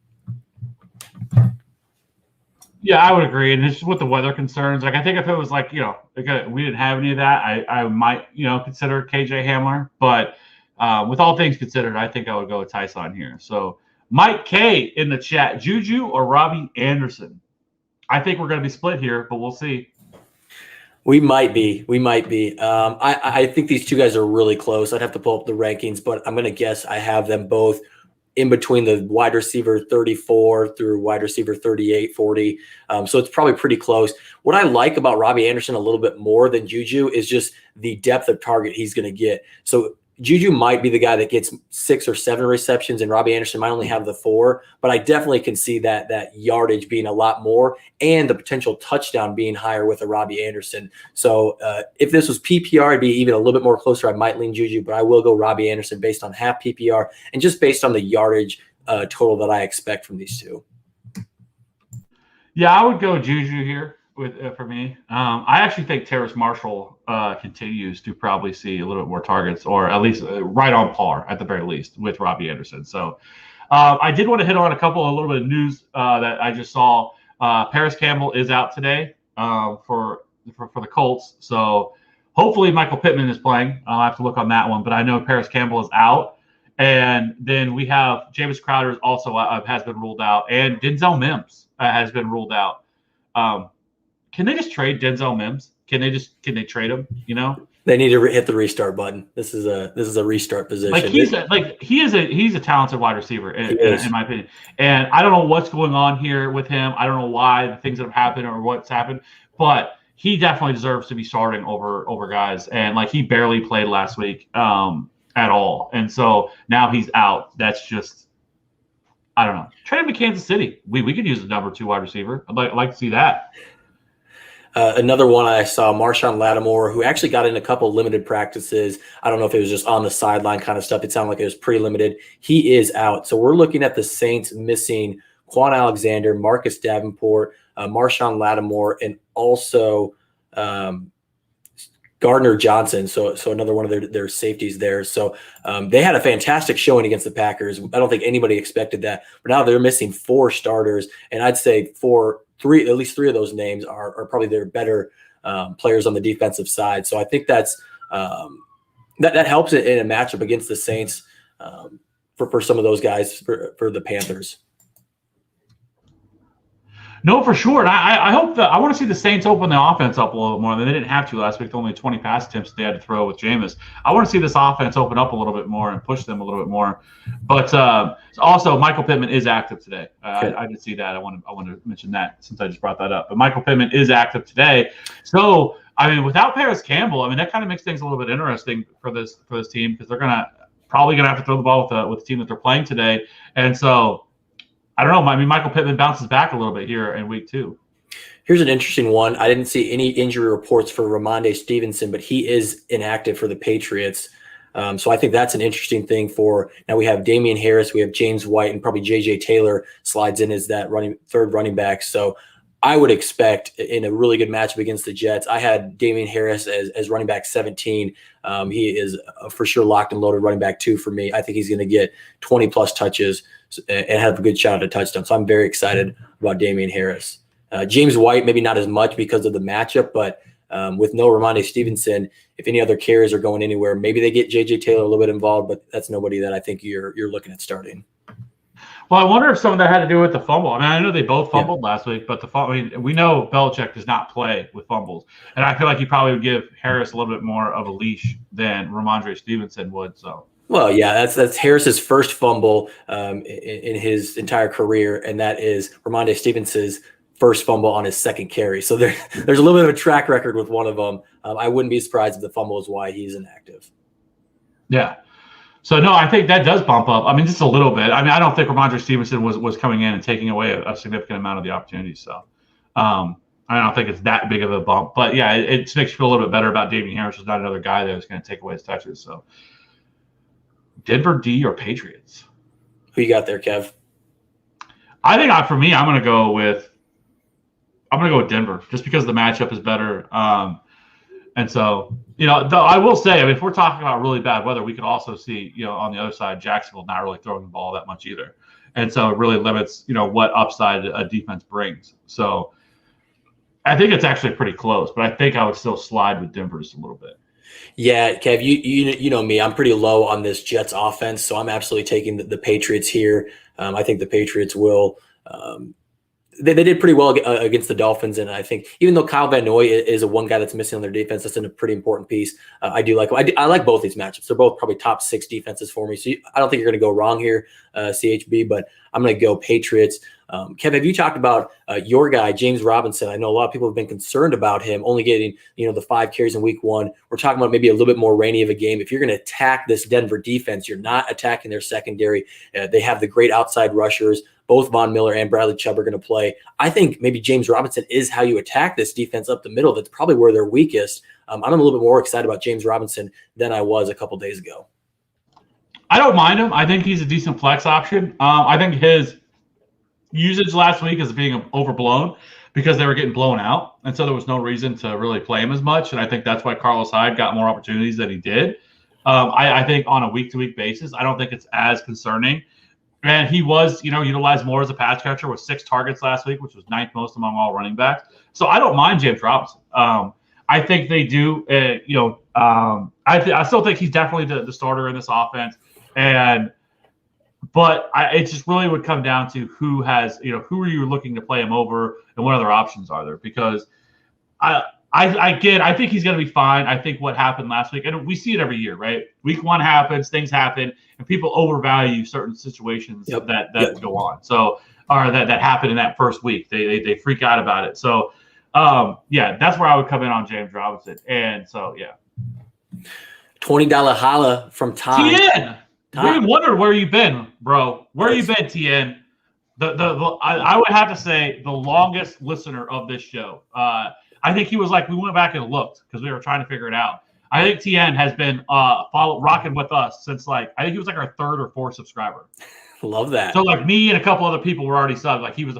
Yeah, I would agree. And it's just with the weather concerns. Like, I think if it was like, we didn't have any of that, I might, consider KJ Hamler. But with all things considered, I think I would go with Tyson here. So Mike K in the chat, Juju or Robbie Anderson? I think we're going to be split here, but we'll see. We might be. I think these two guys are really close. I'd have to pull up the rankings, but I'm going to guess I have them both in between the wide receiver 34 through wide receiver 38, 40. So it's probably pretty close. What I like about Robbie Anderson a little bit more than Juju is just the depth of target he's going to get. So Juju might be the guy that gets 6 or 7 receptions, and Robbie Anderson might only have the 4, but I definitely can see that yardage being a lot more and the potential touchdown being higher with a Robbie Anderson. So if this was PPR, it'd be even a little bit more closer. I might lean Juju, but I will go Robbie Anderson based on half PPR and just based on the yardage total that I expect from these two. Yeah, I would go Juju here for me. I actually think Terrace Marshall continues to probably see a little bit more targets, or at least right on par at the very least with Robbie Anderson. So I did want to hit on a little bit of news that I just saw. Paris Campbell is out today for the Colts. So hopefully Michael Pittman is playing. I'll have to look on that one, but I know Paris Campbell is out. And then we have James Crowder also has been ruled out, and Denzel Mims has been ruled out. Can they just trade Denzel Mims? Can they trade him? They need to hit the restart button. This is a restart position. He's a talented wide receiver in my opinion. And I don't know what's going on here with him. I don't know why the things that have happened or what's happened, but he definitely deserves to be starting over guys. And he barely played last week at all. And so now he's out. That's just, I don't know. Trade him to Kansas City. We could use a number 2 wide receiver. I'd like to see that. Another one I saw, Marshawn Lattimore, who actually got in a couple limited practices. I don't know if it was just on the sideline kind of stuff. It sounded like it was pretty limited. He is out. So we're looking at the Saints missing Quan Alexander, Marcus Davenport, Marshawn Lattimore, and also Gardner Johnson. So another one of their safeties there. So they had a fantastic showing against the Packers. I don't think anybody expected that. But now they're missing 4 starters, and I'd say at least three of those names are probably their better players on the defensive side. So I think that's that helps in a matchup against the Saints for some of those guys for the Panthers. No, for sure. And I hope I want to see the Saints open the offense up a little bit more. They didn't have to last week. Only 20 pass attempts they had to throw with Jameis. I want to see this offense open up a little bit more and push them a little bit more. But also, Michael Pittman is active today. Okay. I did see that. I want to mention that since I just brought that up. But Michael Pittman is active today. So, I mean, without Paris Campbell, I mean, that kind of makes things a little bit interesting for this team because they're probably going to have to throw the ball with the team that they're playing today. And so, I don't know. I mean, Michael Pittman bounces back a little bit here in week 2. Here's an interesting one. I didn't see any injury reports for Ramondre Stevenson, but he is inactive for the Patriots. So I think that's an interesting thing now we have Damian Harris, we have James White, and probably J.J. Taylor slides in as that third running back. So I would expect in a really good matchup against the Jets, I had Damian Harris as running back 17. He is for sure locked and loaded running back 2 for me. I think he's going to get 20-plus touches and have a good shot at a touchdown. So I'm very excited about Damian Harris. James White, maybe not as much because of the matchup, but with no Ramondre Stevenson, if any other carries are going anywhere, maybe they get J.J. Taylor a little bit involved, but that's nobody that I think you're looking at starting. Well, I wonder if some of that had to do with the fumble. I mean, I know they both fumbled last week, but we know Belichick does not play with fumbles. And I feel like he probably would give Harris a little bit more of a leash than Ramondre Stevenson would. So. Well, yeah, that's Harris's first fumble in his entire career, and that is Ramondre Stevenson's first fumble on his second carry. So there's a little bit of a track record with one of them. I wouldn't be surprised if the fumble is why he's inactive. Yeah. So, no, I think that does bump up. I mean, just a little bit. I mean, I don't think Ramondre Stevenson was coming in and taking away a significant amount of the opportunities. So, I don't think it's that big of a bump. But, yeah, it makes you feel a little bit better about Damian Harris. There's not another guy that's going to take away his touches. So, Denver, D, or Patriots? Who you got there, Kev? I think for me, I'm going to go with Denver just because the matchup is better. And so, though I will say, I mean, if we're talking about really bad weather, we could also see, on the other side, Jacksonville not really throwing the ball that much either. And so it really limits, what upside a defense brings. So I think it's actually pretty close, but I think I would still slide with Denver just a little bit. Yeah, Kev, you know me. I'm pretty low on this Jets offense, so I'm absolutely taking the Patriots here. I think the Patriots will They did pretty well against the Dolphins, and I think even though Kyle Van Noy is one guy that's missing on their defense, that's a pretty important piece. I like both these matchups. They're both probably top 6 defenses for me, so I don't think you're going to go wrong here, CHB. But I'm going to go Patriots. Kev, have you talked about your guy James Robinson? I know a lot of people have been concerned about him only getting the 5 carries in week 1. We're talking about maybe a little bit more rainy of a game. If you're going to attack this Denver defense, you're not attacking their secondary. They have the great outside rushers. Both Von Miller and Bradley Chubb are going to play. I think maybe James Robinson is how you attack this defense up the middle. That's probably where they're weakest. I'm a little bit more excited about James Robinson than I was a couple days ago. I don't mind him. I think he's a decent flex option. I think his usage last week is being overblown because they were getting blown out. And so there was no reason to really play him as much. And I think that's why Carlos Hyde got more opportunities than he did. I think on a week-to-week basis, I don't think it's as concerning. And he was, utilized more as a pass catcher with 6 targets last week, which was 9th most among all running backs. So I don't mind James Robinson. I think they do, I still think he's definitely the starter in this offense. But it just really would come down to who are you looking to play him over and what other options are there? Because I think he's going to be fine. I think what happened last week, and we see it every year, right? Week 1 happens, things happen, and people overvalue certain situations that go on. So, or that happen in that first week. They freak out about it. So, that's where I would come in on James Robinson. And so, yeah. $20 holla from Tom. Tien! We wondered where you been, bro. Where you been, Tien? I would have to say the longest listener of this show. I think he was like, we went back and looked because we were trying to figure it out. I think TN has been rocking with us since I think he was like our 3rd or 4th subscriber. Love that. So like me and a couple other people were already subbed. Like he was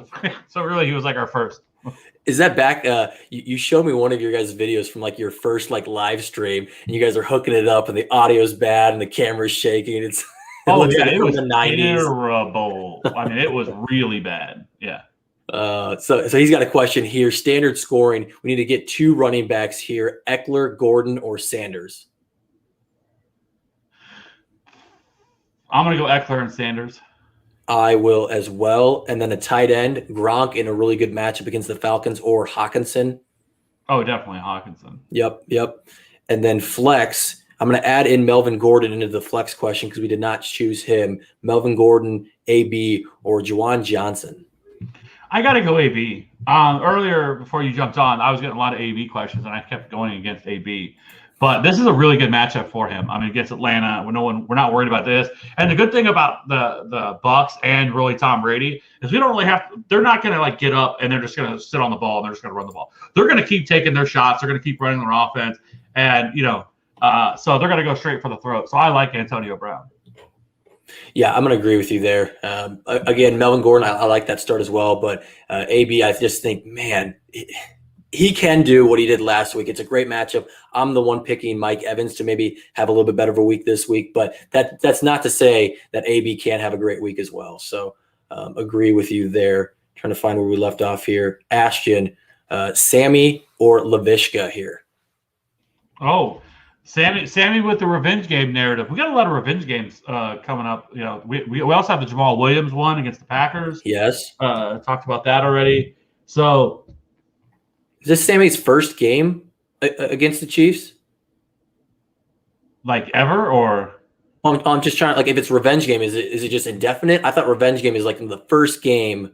so really he was like our first. Is that back? You showed me one of your guys' videos from like your first like live stream, and you guys are hooking it up, and the audio's bad, and the camera's shaking. It looks like it from was the 90s. Terrible. I mean, it was really bad. Yeah. So he's got a question here. Standard scoring. We need to get 2 running backs here: Eckler, Gordon, or Sanders. I'm gonna go Eckler and Sanders. I will as well. And then a tight end, Gronk in a really good matchup against the Falcons, or Hawkinson. Oh, definitely Hawkinson. Yep. And then flex, I'm going to add in Melvin Gordon into the flex question because we did not choose him. Melvin Gordon, AB, or Juwan Johnson. I got to go AB. Earlier, before you jumped on, I was getting a lot of AB questions, and I kept going against AB. But this is a really good matchup for him. I mean, against Atlanta, we're not worried about this. And the good thing about the Bucks and really Tom Brady is we don't really have to. They're not going to like get up and they're just going to sit on the ball and they're just going to run the ball. They're going to keep taking their shots. They're going to keep running their offense, and so they're going to go straight for the throat. So I like Antonio Brown. Yeah, I'm going to agree with you there. Again, Melvin Gordon, I like that start as well. But AB, I just think, man. He can do what he did last week. It's a great matchup. I'm the one picking Mike Evans to maybe have a little bit better of a week this week, but that's not to say that AB can't have a great week as well. So agree with you there. Trying to find where we left off here. Ashton, Sammy or Lavishka here? Oh, Sammy with the revenge game narrative. We got a lot of revenge games coming up. We also have the Jamaal Williams one against the Packers. Yes. Talked about that already. So. Is this Sammy's first game against the Chiefs? Like ever, or? I'm just trying. Like, if it's revenge game, is it just indefinite? I thought revenge game is like in the first game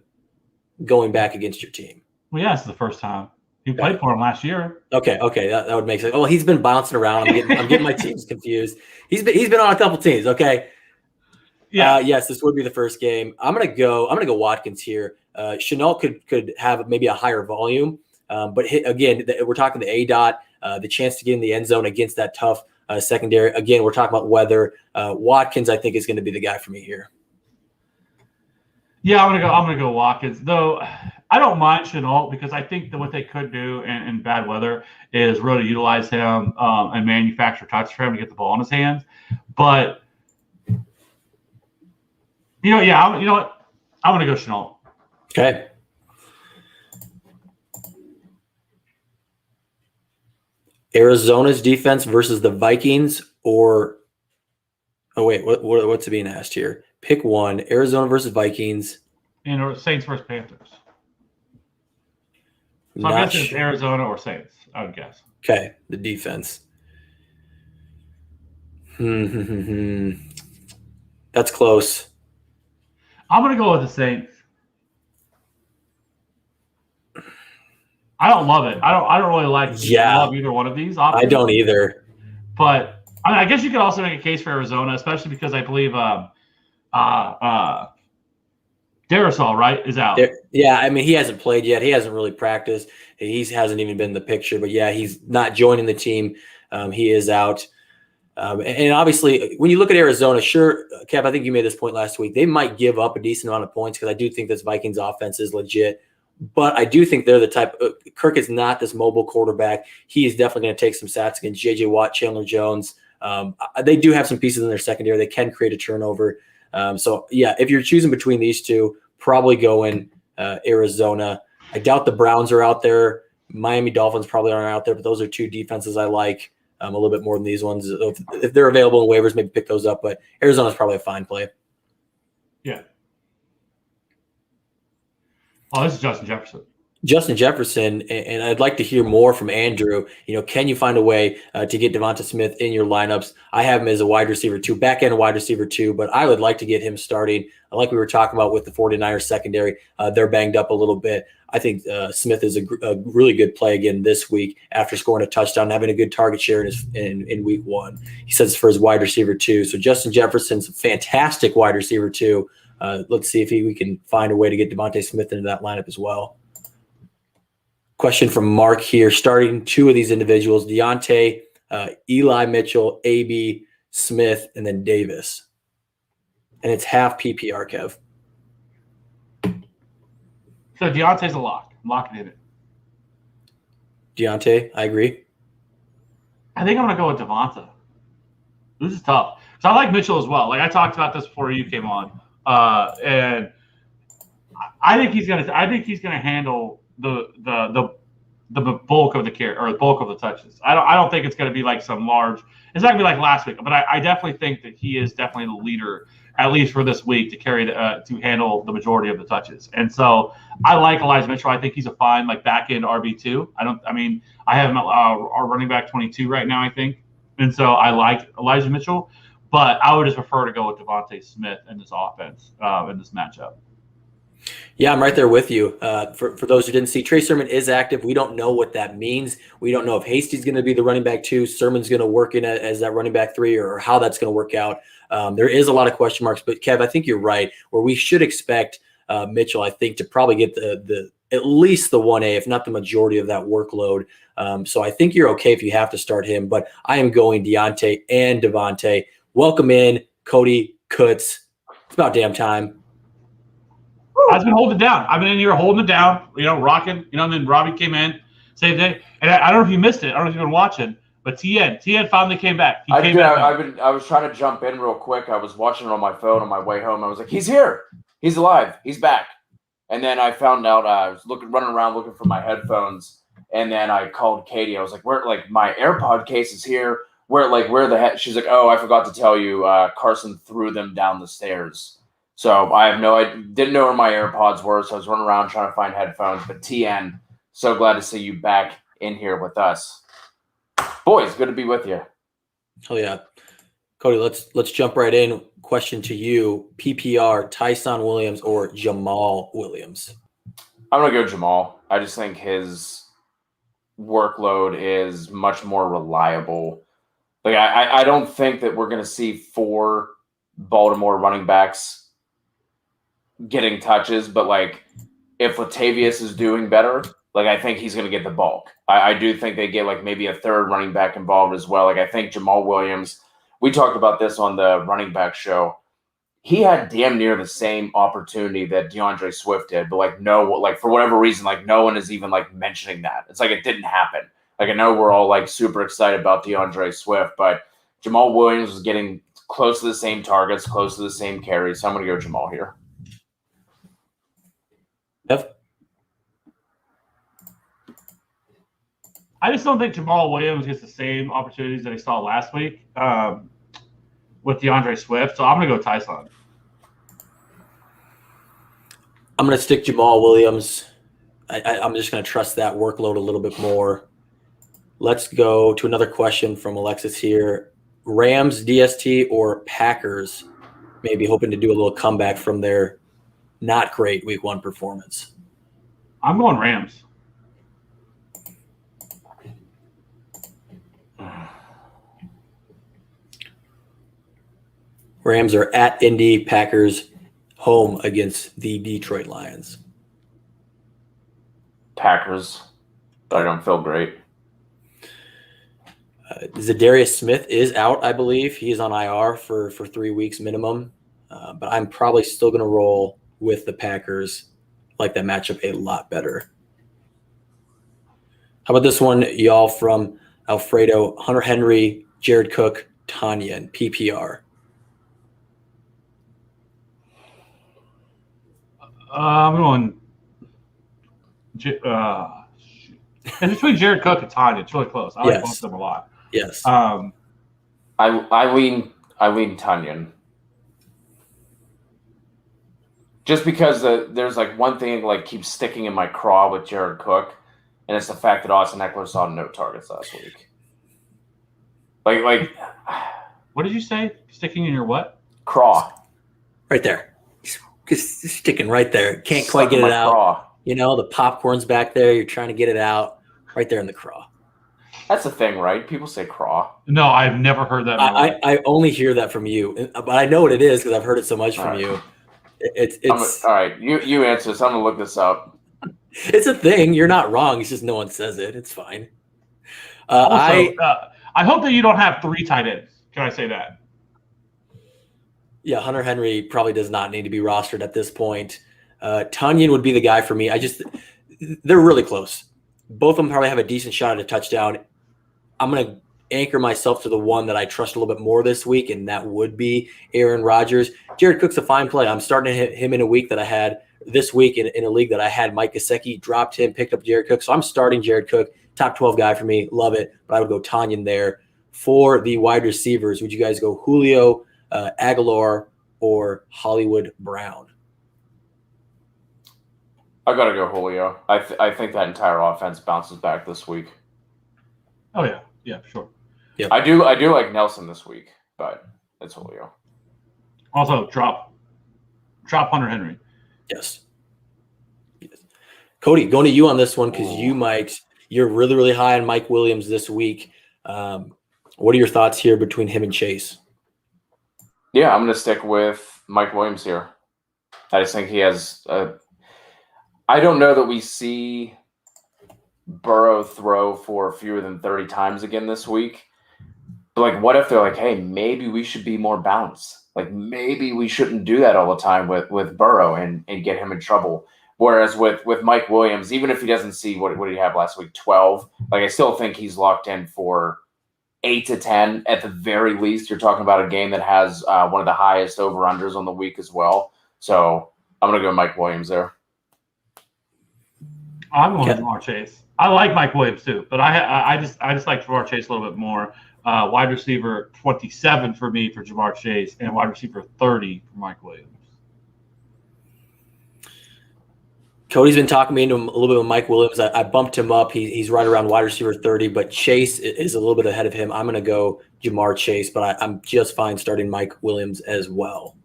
going back against your team. Well, yeah, it's the first time. He played for him last year. Okay, that would make sense. Oh, he's been bouncing around. I'm getting my teams confused. He's been on a couple teams. Okay. Yeah. Yes, this would be the first game. I'm gonna go Watkins here. Chanel could have maybe a higher volume. But again, we're talking the A-dot, the chance to get in the end zone against that tough secondary. Again, we're talking about weather. Watkins, I think, is going to be the guy for me here. Yeah, I'm gonna go Watkins. Though I don't mind Chenault because I think that what they could do in bad weather is really utilize him and manufacture touches for him to get the ball in his hands. But you know what? I'm gonna go Chenault. Okay. Arizona's defense versus the Vikings, or what's being asked here? Pick one. Arizona versus Vikings, and Saints versus Panthers. So I guess it's Arizona or Saints, I would guess. Okay, the defense. That's close. I'm gonna go with the Saints. I don't love it. I don't really love either one of these options. I don't either. But I guess you could also make a case for Arizona, especially because I believe Darrisaw, right, is out. Yeah, I mean, he hasn't played yet. He hasn't really practiced. He hasn't even been in the picture. But yeah, he's not joining the team. He is out. And obviously, when you look at Arizona, sure, Kev, I think you made this point last week. They might give up a decent amount of points because I do think this Vikings offense is legit. But I do think they're the type – Kirk is not this mobile quarterback. He is definitely going to take some sacks against J.J. Watt, Chandler Jones. They do have some pieces in their secondary. They can create a turnover. So, yeah, if you're choosing between these two, probably go in Arizona. I doubt the Browns are out there. Miami Dolphins probably aren't out there, but those are two defenses I like a little bit more than these ones. If they're available in waivers, maybe pick those up. But Arizona's probably a fine play. Yeah. Oh, this is Justin Jefferson. Justin Jefferson, and I'd like to hear more from Andrew. Can you find a way to get Devonta Smith in your lineups? I have him as a wide receiver 2, back end wide receiver 2, but I would like to get him starting. Like we were talking about with the 49ers secondary, they're banged up a little bit. I think Smith is a really good play again this week after scoring a touchdown, having a good target share in week 1. He says for his wide receiver 2. So Justin Jefferson's a fantastic wide receiver 2. Let's see if we can find a way to get Devonta Smith into that lineup as well. Question from Mark here. Starting two of these individuals, Diontae, Eli Mitchell, AB, Smith, and then Davis. And it's half PPR, Kev. So Deontay's a lock. I'm locking in it. Diontae, I agree. I think I'm going to go with Devonta. This is tough. Because I like Mitchell as well. Like I talked about this before you came on. And I think he's going to handle the bulk of the care or the bulk of the touches. I don't think it's going to be like some large. It's not going to be like last week, but I definitely think that he is definitely the leader, at least for this week, to carry to handle the majority of the touches. And so I like Elijah Mitchell. I think he's a fine like back end RB2. I have him at our running back 22 right now, I think, and so I like Elijah Mitchell, but I would just prefer to go with Devontae Smith in this offense in this matchup. Yeah, I'm right there with you. For those who didn't see, Trey Sermon is active. We don't know what that means. We don't know if Hasty's going to be the running back 2, Sermon's going to work in as that running back 3, or how that's going to work out. There is a lot of question marks, but Kev, I think you're right. Where we should expect Mitchell, I think, to probably get the at least the 1A, if not the majority of that workload. So I think you're okay if you have to start him, but I am going Diontae and Devontae. Welcome in, Cody Kutz. It's about damn time. I've been holding it down. I've been in here holding it down, rocking, and then Robbie came in, same day. And I don't know if you missed it. I don't know if you've been watching, but TN finally came back. I was trying to jump in real quick. I was watching it on my phone on my way home. I was like, he's here. He's alive. He's back. And then I found out I was running around looking for my headphones. And then I called Katie. I was like, where, like, my AirPod case is here. Where the heck? She's like, oh, I forgot to tell you, Carson threw them down the stairs. So I didn't know where my AirPods were, so I was running around trying to find headphones. But TN, so glad to see you back in here with us. Boys, good to be with you. Oh yeah. Cody, let's jump right in. Question to you. PPR, Tyson Williams or Jamaal Williams? I'm going to go Jamaal. I just think his workload is much more reliable. Like I don't think that we're going to see 4 Baltimore running backs getting touches, but like if Latavius is doing better, like I think he's going to get the bulk. I do think they get like maybe a 3rd running back involved as well. Like I think Jamaal Williams, we talked about this on the running back show. He had damn near the same opportunity that DeAndre Swift did, but for whatever reason, like no one is even like mentioning that. It's like it didn't happen. Like I know we're all like super excited about DeAndre Swift, but Jamaal Williams was getting close to the same targets, close to the same carries. So I'm going to go Jamaal here. Yep. I just don't think Jamaal Williams gets the same opportunities that he saw last week with DeAndre Swift. So I'm going to go Tyson. I'm going to stick Jamaal Williams. I'm just going to trust that workload a little bit more. Let's go to another question from Alexis here. Rams, DST, or Packers maybe hoping to do a little comeback from their not great week 1 performance? I'm going Rams. Rams are at Indy, Packers home against the Detroit Lions. Packers, but I don't feel great. Zadarius Smith is out, I believe. He is on IR for 3 weeks minimum. But I'm probably still going to roll with the Packers. Like that matchup a lot better. How about this one, y'all, from Alfredo? Hunter Henry, Jared Cook, Tanya, and PPR. I'm going it's between Jared Cook and Tanya. It's really close. I like both of them a lot. Yes. I lean Tunyon. Just because there's like one thing like keeps sticking in my craw with Jared Cook, and it's the fact that Austin Eckler saw no targets last week. Like what did you say? Sticking in your what? Craw. Right there. Just sticking right there. Can't quite get it out. Craw. The popcorn's back there. You're trying to get it out. Right there in the craw. That's the thing, right? People say craw. No, I've never heard that. I only hear that from you, but I know what it is because I've heard it so much from you. It's all right. You answer this. I'm gonna look this up. It's a thing. You're not wrong. It's just no one says it. It's fine. I hope that you don't have 3 tight ends. Can I say that? Yeah, Hunter Henry probably does not need to be rostered at this point. Tunyon would be the guy for me. They're really close. Both of them probably have a decent shot at a touchdown. I'm going to anchor myself to the one that I trust a little bit more this week, and that would be Aaron Rodgers. Jared Cook's a fine play. I'm starting to hit him in a week that I had this week in a league that I had Mike Gesicki, dropped him, picked up Jared Cook. So I'm starting Jared Cook, top 12 guy for me. Love it. But I would go Tunyon there. For the wide receivers, would you guys go Julio, Aguilar, or Hollywood Brown? I got to go Julio. I think that entire offense bounces back this week. Oh, yeah. Yeah, for sure. Yep. I do like Nelson this week, but it's Julio. Also, drop Hunter Henry. Yes. Cody, going to you on this one because you're really, really high on Mike Williams this week. What are your thoughts here between him and Chase? Yeah, I'm going to stick with Mike Williams here. I just think he has I don't know that we see Burrow throw for fewer than 30 times again this week. But like, what if they're like, hey, maybe we should be more balanced? Like, maybe we shouldn't do that all the time with Burrow and get him in trouble. Whereas with Mike Williams, even if he doesn't see what did he have last week, 12, like I still think he's locked in for 8 to 10 at the very least. You're talking about a game that has one of the highest over-unders on the week as well. So I'm going to go Mike Williams there. I'm going Ja'Marr Chase. I like Mike Williams too, but I just like Ja'Marr Chase a little bit more. Wide receiver 27 for me for Ja'Marr Chase, and wide receiver 30 for Mike Williams. Cody's been talking me into a little bit with Mike Williams. I bumped him up. He's right around wide receiver 30, but Chase is a little bit ahead of him. I'm going to go Ja'Marr Chase, but I'm just fine starting Mike Williams as well.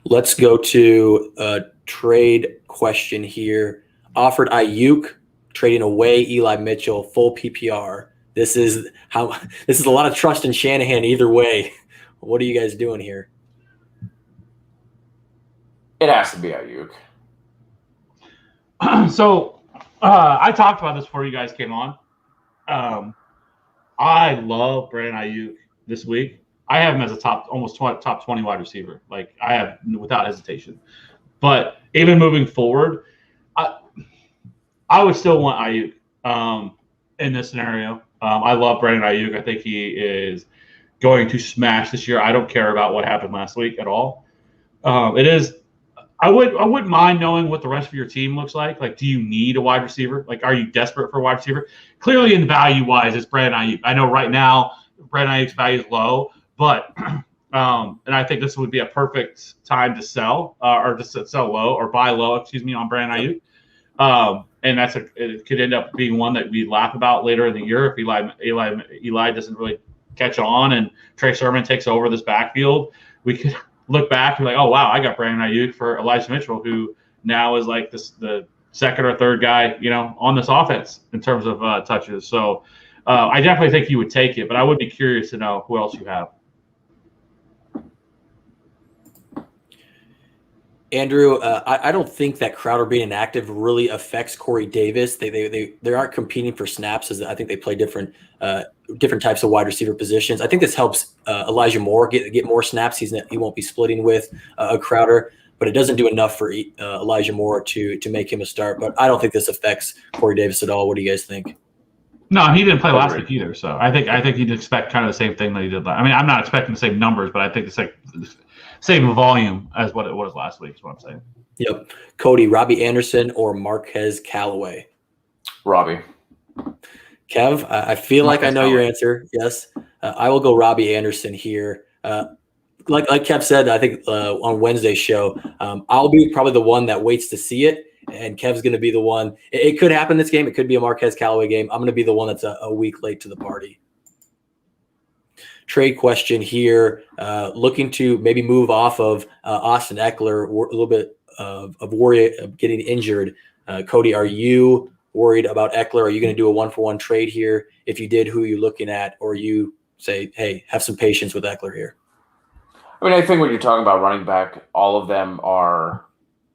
Let's go to a trade question here. Offered Alyuk, trading away Eli Mitchell, full PPR. This is a lot of trust in Shanahan either way. What are you guys doing here? It has to be Alyuk. So I talked about this before you guys came on. I love Brandon Alyuk this week. I have him as a top 20 wide receiver. Like I have without hesitation. But even moving forward, I would still want Alyuk in this scenario. I love Brandon Alyuk. I think he is going to smash this year. I don't care about what happened last week at all. I wouldn't mind knowing what the rest of your team looks like. Like, do you need a wide receiver? Like, are you desperate for a wide receiver? Clearly, in value-wise, it's Brandon Alyuk. I know right now Brandon Ayuk's value is low, but and I think this would be a perfect time to sell or to sell low or buy low, on Brandon Alyuk. And it could end up being one that we laugh about later in the year if Eli doesn't really catch on and Trey Sermon takes over this backfield. We could look back and be like, oh, wow, I got Brandon Alyuk for Elijah Mitchell, who now is like the second or third guy, on this offense in terms of touches. So I definitely think you would take it, but I would be curious to know who else you have. Andrew, I don't think that Crowder being inactive really affects Corey Davis. They aren't competing for snaps, as I think they play different types of wide receiver positions. I think this helps Elijah Moore get more snaps. He won't be splitting with a Crowder, but it doesn't do enough for Elijah Moore to make him a start. But I don't think this affects Corey Davis at all. What do you guys think? No, he didn't play last week either. So I think he'd expect kind of the same thing that he did. I mean, I'm not expecting the same numbers, but I think it's like same volume as what it was last week is what I'm saying. Yep. Cody, Robbie Anderson or Marquez Callaway? Robbie. Kev, I feel like I know your answer. Yes. I will go Robbie Anderson here. Like Kev said, I think on Wednesday's show, I'll be probably the one that waits to see it, and Kev's going to be the one. It could happen this game. It could be a Marquez Callaway game. I'm going to be the one that's a week late to the party. Trade question here. Looking to maybe move off of Austin Eckler, a little bit of worry of getting injured. Cody, are you worried about Eckler? Are you going to do a 1-for-1 trade here? If you did, who are you looking at? Or you say, hey, have some patience with Eckler here? I mean, I think when you're talking about running back, all of them are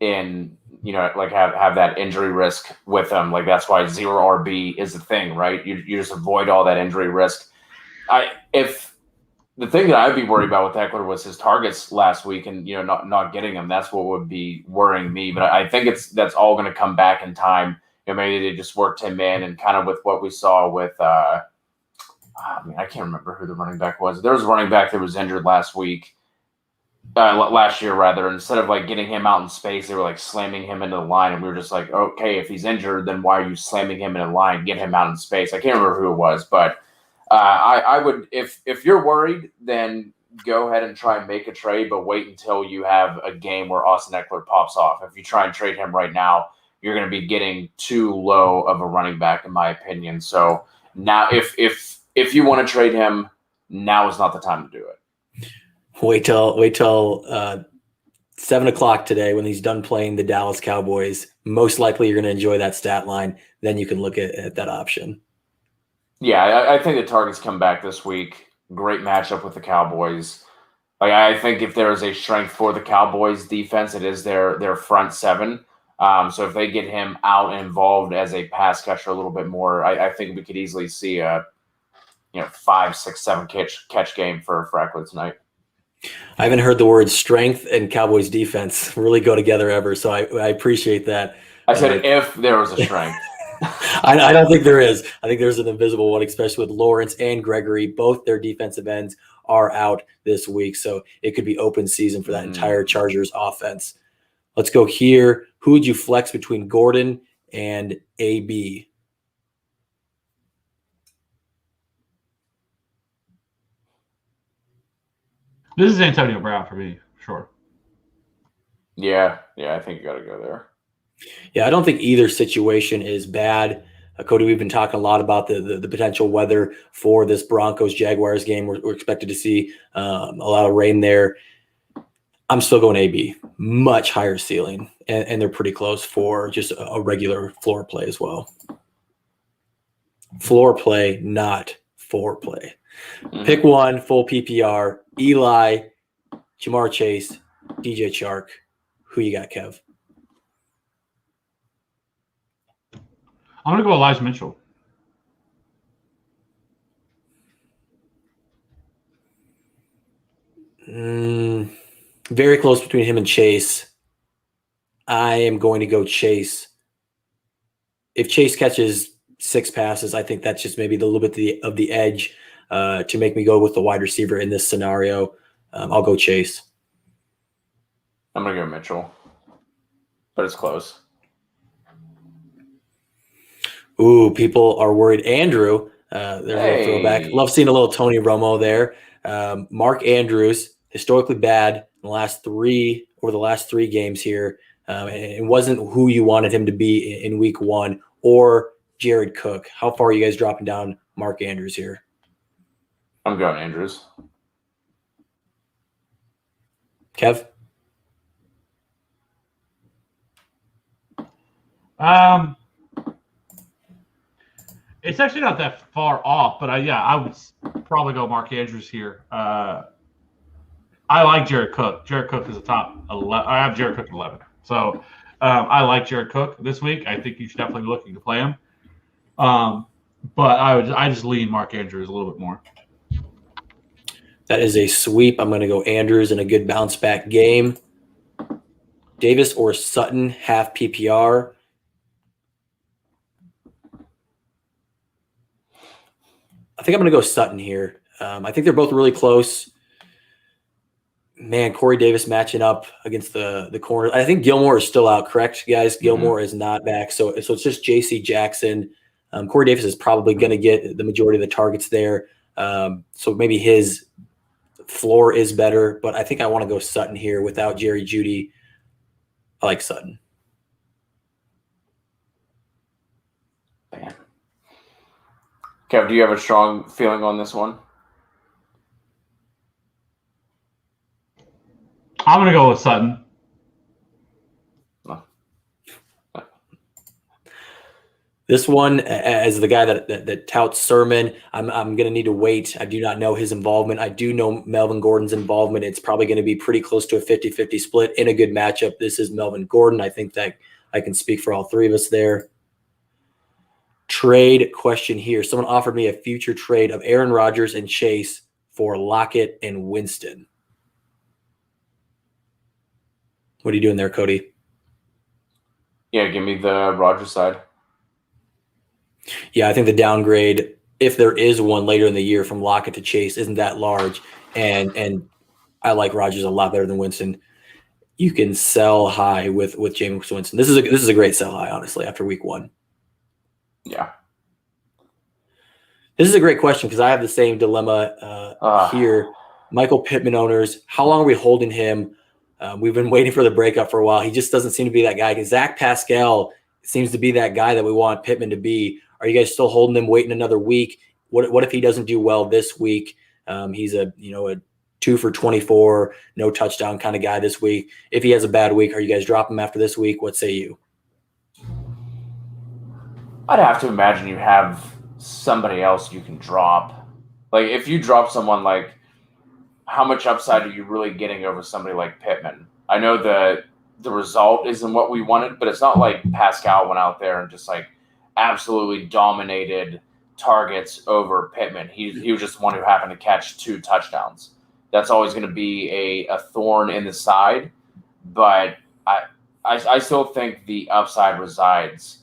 in, like have that injury risk with him. Like that's why 0 RB is the thing, right? You just avoid all that injury risk. If the thing that I'd be worried about with Eckler was his targets last week and, not getting them, that's what would be worrying me. But I think that's all going to come back in time. Maybe they just worked him in, and kind of with what we saw with, I can't remember who the running back was. There was a running back that was injured last year rather. Instead of like getting him out in space, they were like slamming him into the line, and we were just like, okay, if he's injured, then why are you slamming him in the line? Get him out in space. I can't remember who it was, but I would, if you're worried, then go ahead and try and make a trade, but wait until you have a game where Austin Eckler pops off. If you try and trade him right now, you're going to be getting too low of a running back, in my opinion. So now, if you want to trade him, now is not the time to do it. Wait till 7:00 today when he's done playing the Dallas Cowboys. Most likely you're going to enjoy that stat line. Then you can look at that option. Yeah, I think the targets come back this week. Great matchup with the Cowboys. Like I think if there is a strength for the Cowboys defense, it is their front seven. So if they get him out and involved as a pass catcher a little bit more, I think we could easily see a 5, 6, 7 catch game for Eckler tonight. I haven't heard the words strength and Cowboys defense really go together ever, so I appreciate that. I said if there was a strength. I don't think there is. I think there's an invisible one, especially with Lawrence and Gregory. Both their defensive ends are out this week, so it could be open season for that entire Chargers offense. Let's go here. Who would you flex between Gordon and AB? This is Antonio Brown for me, sure. Yeah, I think you got to go there. Yeah, I don't think either situation is bad. Cody, we've been talking a lot about the potential weather for this Broncos-Jaguars game. We're expected to see a lot of rain there. I'm still going AB. Much higher ceiling, and they're pretty close for just a regular floor play as well. Floor play, not foreplay. Pick one, full PPR. Eli, Jamar Chase, DJ Chark. Who you got, Kev? I'm going to go Elijah Mitchell. Very close between him and Chase. I am going to go Chase. If Chase catches 6 passes, I think that's just maybe a little bit of the edge to make me go with the wide receiver in this scenario. I'll go Chase. I'm going to go Mitchell, but it's close. Ooh, people are worried. Andrew, there's a little throwback. Love seeing a little Tony Romo there. Mark Andrews, historically bad in the last 3 games here. It wasn't who you wanted him to be in week 1 or Jared Cook. How far are you guys dropping down Mark Andrews here? I'm going Andrews. Kev? It's actually not that far off, but I would probably go Mark Andrews here. I like Jared Cook. Jared Cook is a top 11. I have Jared Cook at 11. So I like Jared Cook this week. I think you should definitely be looking to play him. But I just lean Mark Andrews a little bit more. That is a sweep. I'm going to go Andrews in a good bounce back game. Davis or Sutton, half PPR. I think I'm going to go Sutton here. I think they're both really close. Man, Corey Davis matching up against the corner. I think Gilmore is still out, correct, guys? Gilmore is not back. So it's just J.C. Jackson. Corey Davis is probably going to get the majority of the targets there. So maybe his floor is better. But I think I want to go Sutton here without Jerry Jeudy. I like Sutton. Man. Kev, do you have a strong feeling on this one? I'm going to go with Sutton. This one, as the guy that touts Sermon, I'm going to need to wait. I do not know his involvement. I do know Melvin Gordon's involvement. It's probably going to be pretty close to a 50-50 split in a good matchup. This is Melvin Gordon. I think that I can speak for all three of us there. Trade question here. Someone offered me a future trade of Aaron Rodgers and Chase for Lockett and Winston. What are you doing there, Cody? Yeah, give me the Rodgers side. Yeah, I think the downgrade, if there is one later in the year from Lockett to Chase, isn't that large. And I like Rodgers a lot better than Winston. You can sell high with Jameis Winston. This is a great sell high, honestly, after week 1. Yeah. This is a great question because I have the same dilemma here. Michael Pittman owners, how long are we holding him? We've been waiting for the breakup for a while. He just doesn't seem to be that guy. Zach Pascal seems to be that guy that we want Pittman to be. Are you guys still holding him, waiting another week? What if he doesn't do well this week? He's a 2 for 24, no touchdown kind of guy this week. If he has a bad week, are you guys dropping him after this week? What say you? I'd have to imagine you have somebody else you can drop. Like if you drop someone, like how much upside are you really getting over somebody like Pittman? I know the result isn't what we wanted, but it's not like Pascal went out there and just like absolutely dominated targets over Pittman. He was just the one who happened to catch 2 touchdowns. That's always going to be a thorn in the side, but I still think the upside resides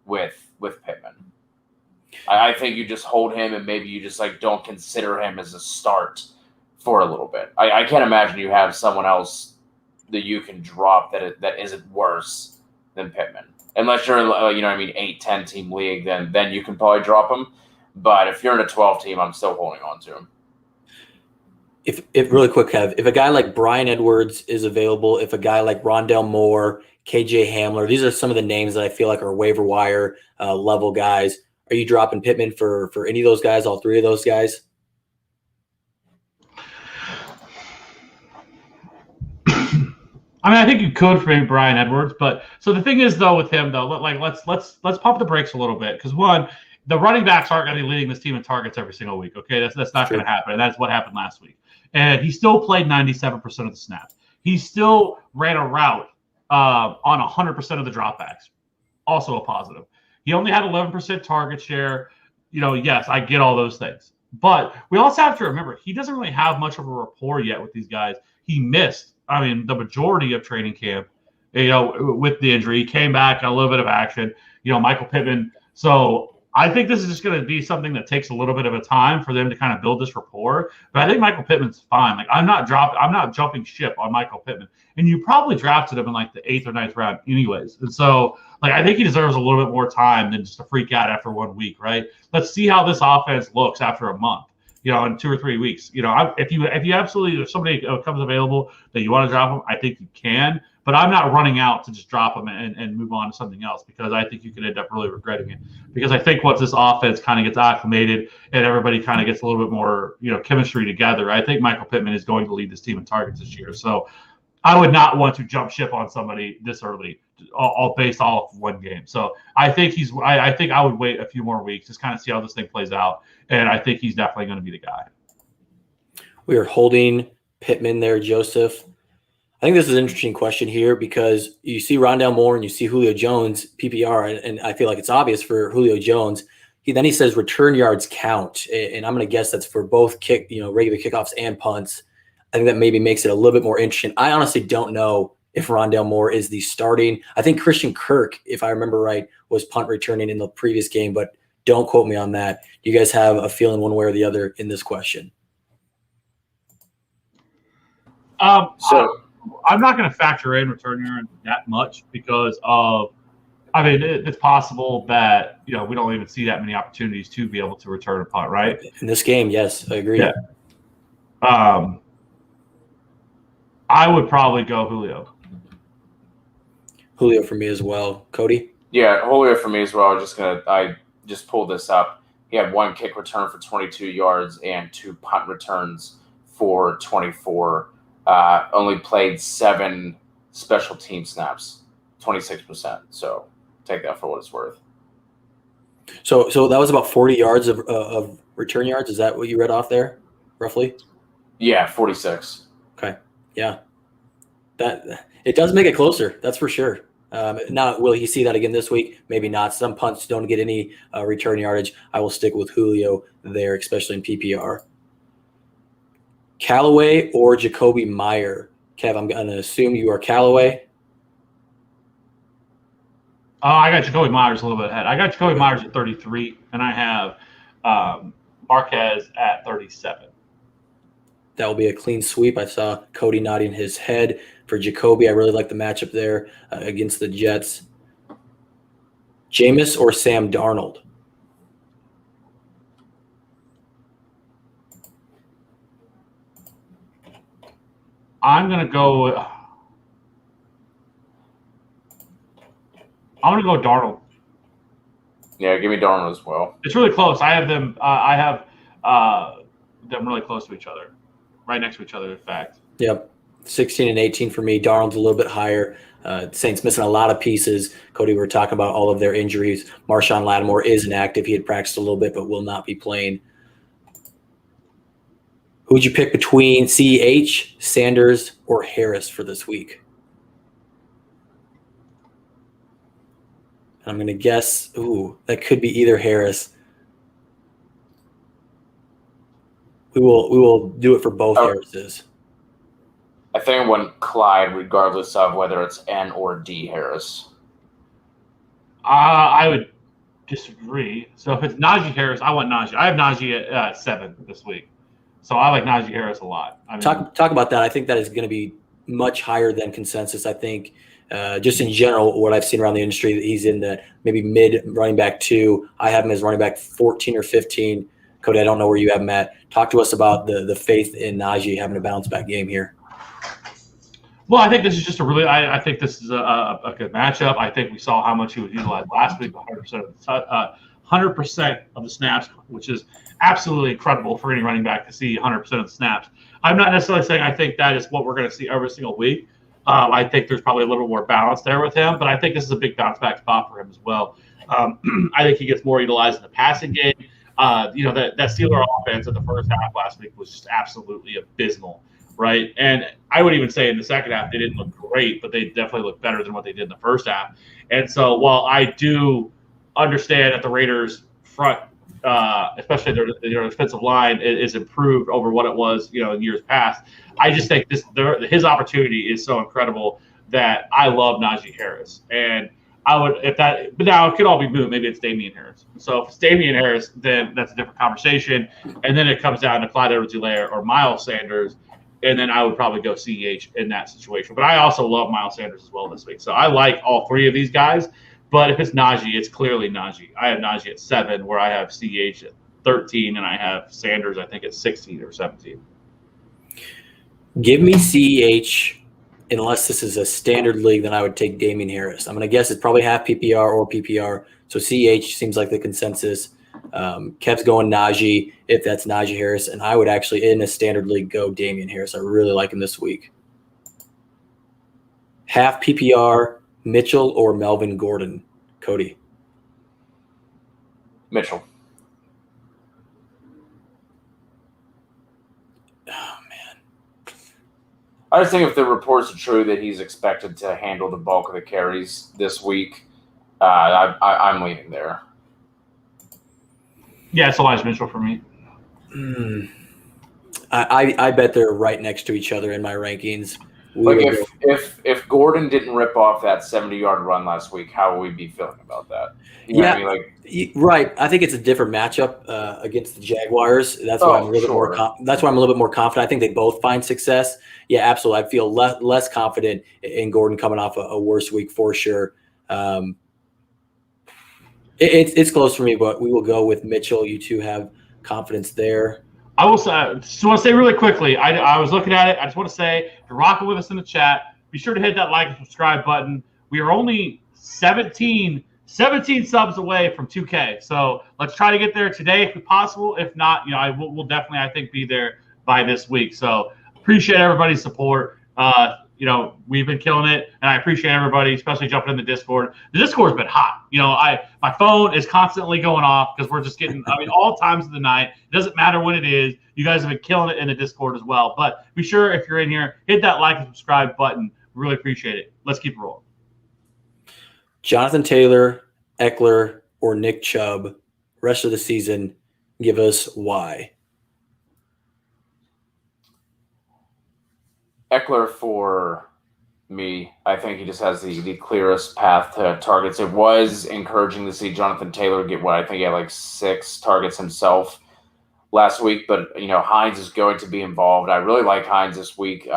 with Pittman. I think you just hold him and maybe you just like don't consider him as a start for a little bit. I can't imagine you have someone else that you can drop that isn't worse than Pittman. Unless you're 8-10 team league, then you can probably drop him. But if you're in a 12 team, I'm still holding on to him. If really quick, Kev, if a guy like Brian Edwards is available, if a guy like Rondale Moore, KJ Hamler, these are some of the names that I feel like are waiver wire level guys. Are you dropping Pittman for any of those guys, all 3 of those guys? I mean, I think you could for Brian Edwards, but so the thing is though with him though, like let's pump the brakes a little bit because one, the running backs aren't going to be leading this team in targets every single week. Okay, that's not going to happen, and that's what happened last week. And he still played 97% of the snaps. He still ran a route on 100% of the dropbacks. Also a positive. He only had 11% target share. Yes, I get all those things, but we also have to remember he doesn't really have much of a rapport yet with these guys. He missed. I mean, the majority of training camp, with the injury, he came back, a little bit of action, Michael Pittman. So I think this is just going to be something that takes a little bit of a time for them to kind of build this rapport. But I think Michael Pittman's fine. Like I'm not jumping ship on Michael Pittman. And you probably drafted him in like the 8th or 9th round anyways. And so like I think he deserves a little bit more time than just to freak out after 1 week, right? Let's see how this offense looks after a month. In 2 or 3 weeks, if somebody comes available that you want to drop them, I think you can. But I'm not running out to just drop them and move on to something else because I think you could end up really regretting it. Because I think once this offense kind of gets acclimated and everybody kind of gets a little bit more, chemistry together, I think Michael Pittman is going to lead this team in targets this year. So I would not want to jump ship on somebody this early, all based off of 1 game. So I think I think I would wait a few more weeks, just kind of see how this thing plays out. And I think he's definitely going to be the guy. We are holding Pittman there, Joseph. I think this is an interesting question here because you see Rondale Moore and you see Julio Jones, PPR, and I feel like it's obvious for Julio Jones. He says return yards count, and I'm going to guess that's for both regular kickoffs and punts. I think that maybe makes it a little bit more interesting. I honestly don't know if Rondale Moore is the starting. I think Christian Kirk, if I remember right, was punt returning in the previous game, but don't quote me on that. Do you guys have a feeling one way or the other in this question? I'm not going to factor in return yards that much because it's possible that, we don't even see that many opportunities to be able to return a punt, right? In this game, yes, I agree. Yeah. I would probably go Julio. Julio for me as well. Cody? Yeah, Julio for me as well. I just pulled this up. He had 1 kick return for 22 yards and 2 punt returns for 24. Only played 7 special team snaps, 26%. So take that for what it's worth. So that was about 40 yards of return yards. Is that what you read off there, roughly? Yeah, 46. Okay. Yeah. That it does make it closer. That's for sure. Now, will he see that again this week? Maybe not. Some punts don't get any return yardage. I will stick with Julio there, especially in PPR. Callaway or Jacoby Meyer? Kev, I'm going to assume you are Callaway. I got Jacoby Myers a little bit ahead. I got Jacoby Myers at 33, and I have Marquez at 37. That will be a clean sweep. I saw Cody nodding his head for Jacoby. I really like the matchup there against the Jets. Jameis or Sam Darnold? I'm going to go Darnold. Yeah, give me Darnold as well. It's really close. I have them. I have them really close to each other, right next to each other. In fact. Yep, 16 and 18 for me. Darnold's a little bit higher. Saints missing a lot of pieces. Cody, we were talking about all of their injuries. Marshawn Lattimore is inactive. He had practiced a little bit, but will not be playing. Who would you pick between CH, Sanders, or Harris for this week? I'm going to guess, that could be either Harris. We will do it for both Harrises. I think I went Clyde, regardless of whether it's N or D Harris. I would disagree. So if it's Najee Harris, I want Najee. I have Najee at 7 this week. So I like Najee Harris a lot. I mean, talk about that. I think that is going to be much higher than consensus. I think just in general, what I've seen around the industry, that he's in the maybe mid running back 2. I have him as running back 14 or 15. Cody, I don't know where you have him at. Talk to us about the faith in Najee having a bounce back game here. Well, I think this is just I think this is a good matchup. I think we saw how much he was utilized last week, 100% of the snaps, which is absolutely incredible for any running back to see 100% of the snaps. I'm not necessarily saying I think that is what we're going to see every single week. I think there's probably a little more balance there with him, but I think this is a big bounce back spot for him as well. I think he gets more utilized in the passing game. That Steeler offense in the first half last week was just absolutely abysmal, right? And I would even say in the second half they didn't look great, but they definitely looked better than what they did in the first half. And so while I do understand that the Raiders front, especially their defensive line, is improved over what it was, in years past, I just think his opportunity is so incredible that I love Najee Harris. And I would, but now it could all be moot. Maybe it's Damian Harris. So if it's Damian Harris, then that's a different conversation. And then it comes down to Clyde Edwards-Helaire or Miles Sanders. And then I would probably go CEH in that situation. But I also love Miles Sanders as well this week. So I like all three of these guys. But if it's Najee, it's clearly Najee. I have Najee at 7, where I have CEH at 13, and I have Sanders, I think, at 16 or 17. Give me CEH. Unless this is a standard league, then I would take Damian Harris. I'm going to guess it's probably half PPR or PPR. So CEH seems like the consensus. Kev's going Najee, if that's Najee Harris. And I would actually, in a standard league, go Damian Harris. I really like him this week. Half PPR, Mitchell or Melvin Gordon? Cody. Mitchell. I just think if the reports are true that he's expected to handle the bulk of the carries this week, I'm leaning there. Yeah, it's Elijah Mitchell for me. I bet they're right next to each other in my rankings. If Gordon didn't rip off that 70-yard run last week, how would we be feeling about that? You know what I mean? Right. I think it's a different matchup against the Jaguars. That's why I'm a little bit more. That's why I'm a little bit more confident. I think they both find success. Yeah, absolutely. I feel less confident in Gordon coming off a worse week for sure. It's close for me, but we will go with Mitchell. You two have confidence there. I will say, just want to say really quickly, I was looking at it. I just want to say, if you're rocking with us in the chat, be sure to hit that like and subscribe button. We are only 17 subs away from 2K. So let's try to get there today if possible. If not, we'll definitely, I think, be there by this week. So appreciate everybody's support. we've been killing it, and I appreciate everybody, especially jumping in the Discord. The Discord's been hot. My phone is constantly going off because we're just getting, all times of the night. It doesn't matter when it is. You guys have been killing it in the Discord as well. But be sure, if you're in here, hit that like and subscribe button. Really appreciate it. Let's keep it rolling. Jonathan Taylor, Eckler, or Nick Chubb, rest of the season, give us why. Eckler for me. I think he just has the clearest path to targets. It was encouraging to see Jonathan Taylor get what I think he had like 6 targets himself last week, but Hines is going to be involved. I really like Hines this week.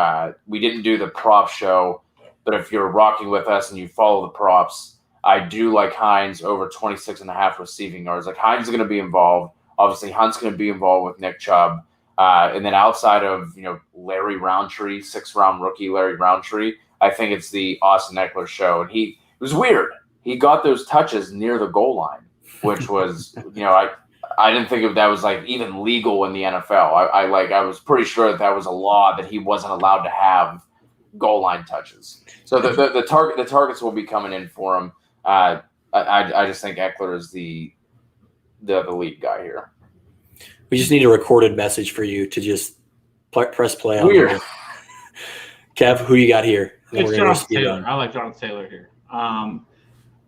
We didn't do the prop show, but if you're rocking with us and you follow the props, I do like Hines over 26.5 receiving yards. Like, Hines is going to be involved. Obviously, Hunt's going to be involved with Nick Chubb. And then outside of, Larry Roundtree, 6th-round rookie Larry Roundtree, I think it's the Austin Eckler show. And it was weird. He got those touches near the goal line, which was, I didn't think of that was like even legal in the NFL. I was pretty sure that was a law that he wasn't allowed to have goal line touches. So the targets will be coming in for him. I just think Eckler is the lead guy here. We just need a recorded message for you to just press play on. Weird. Kev, who you got here? It's Jonathan Taylor. I like Jonathan Taylor here. I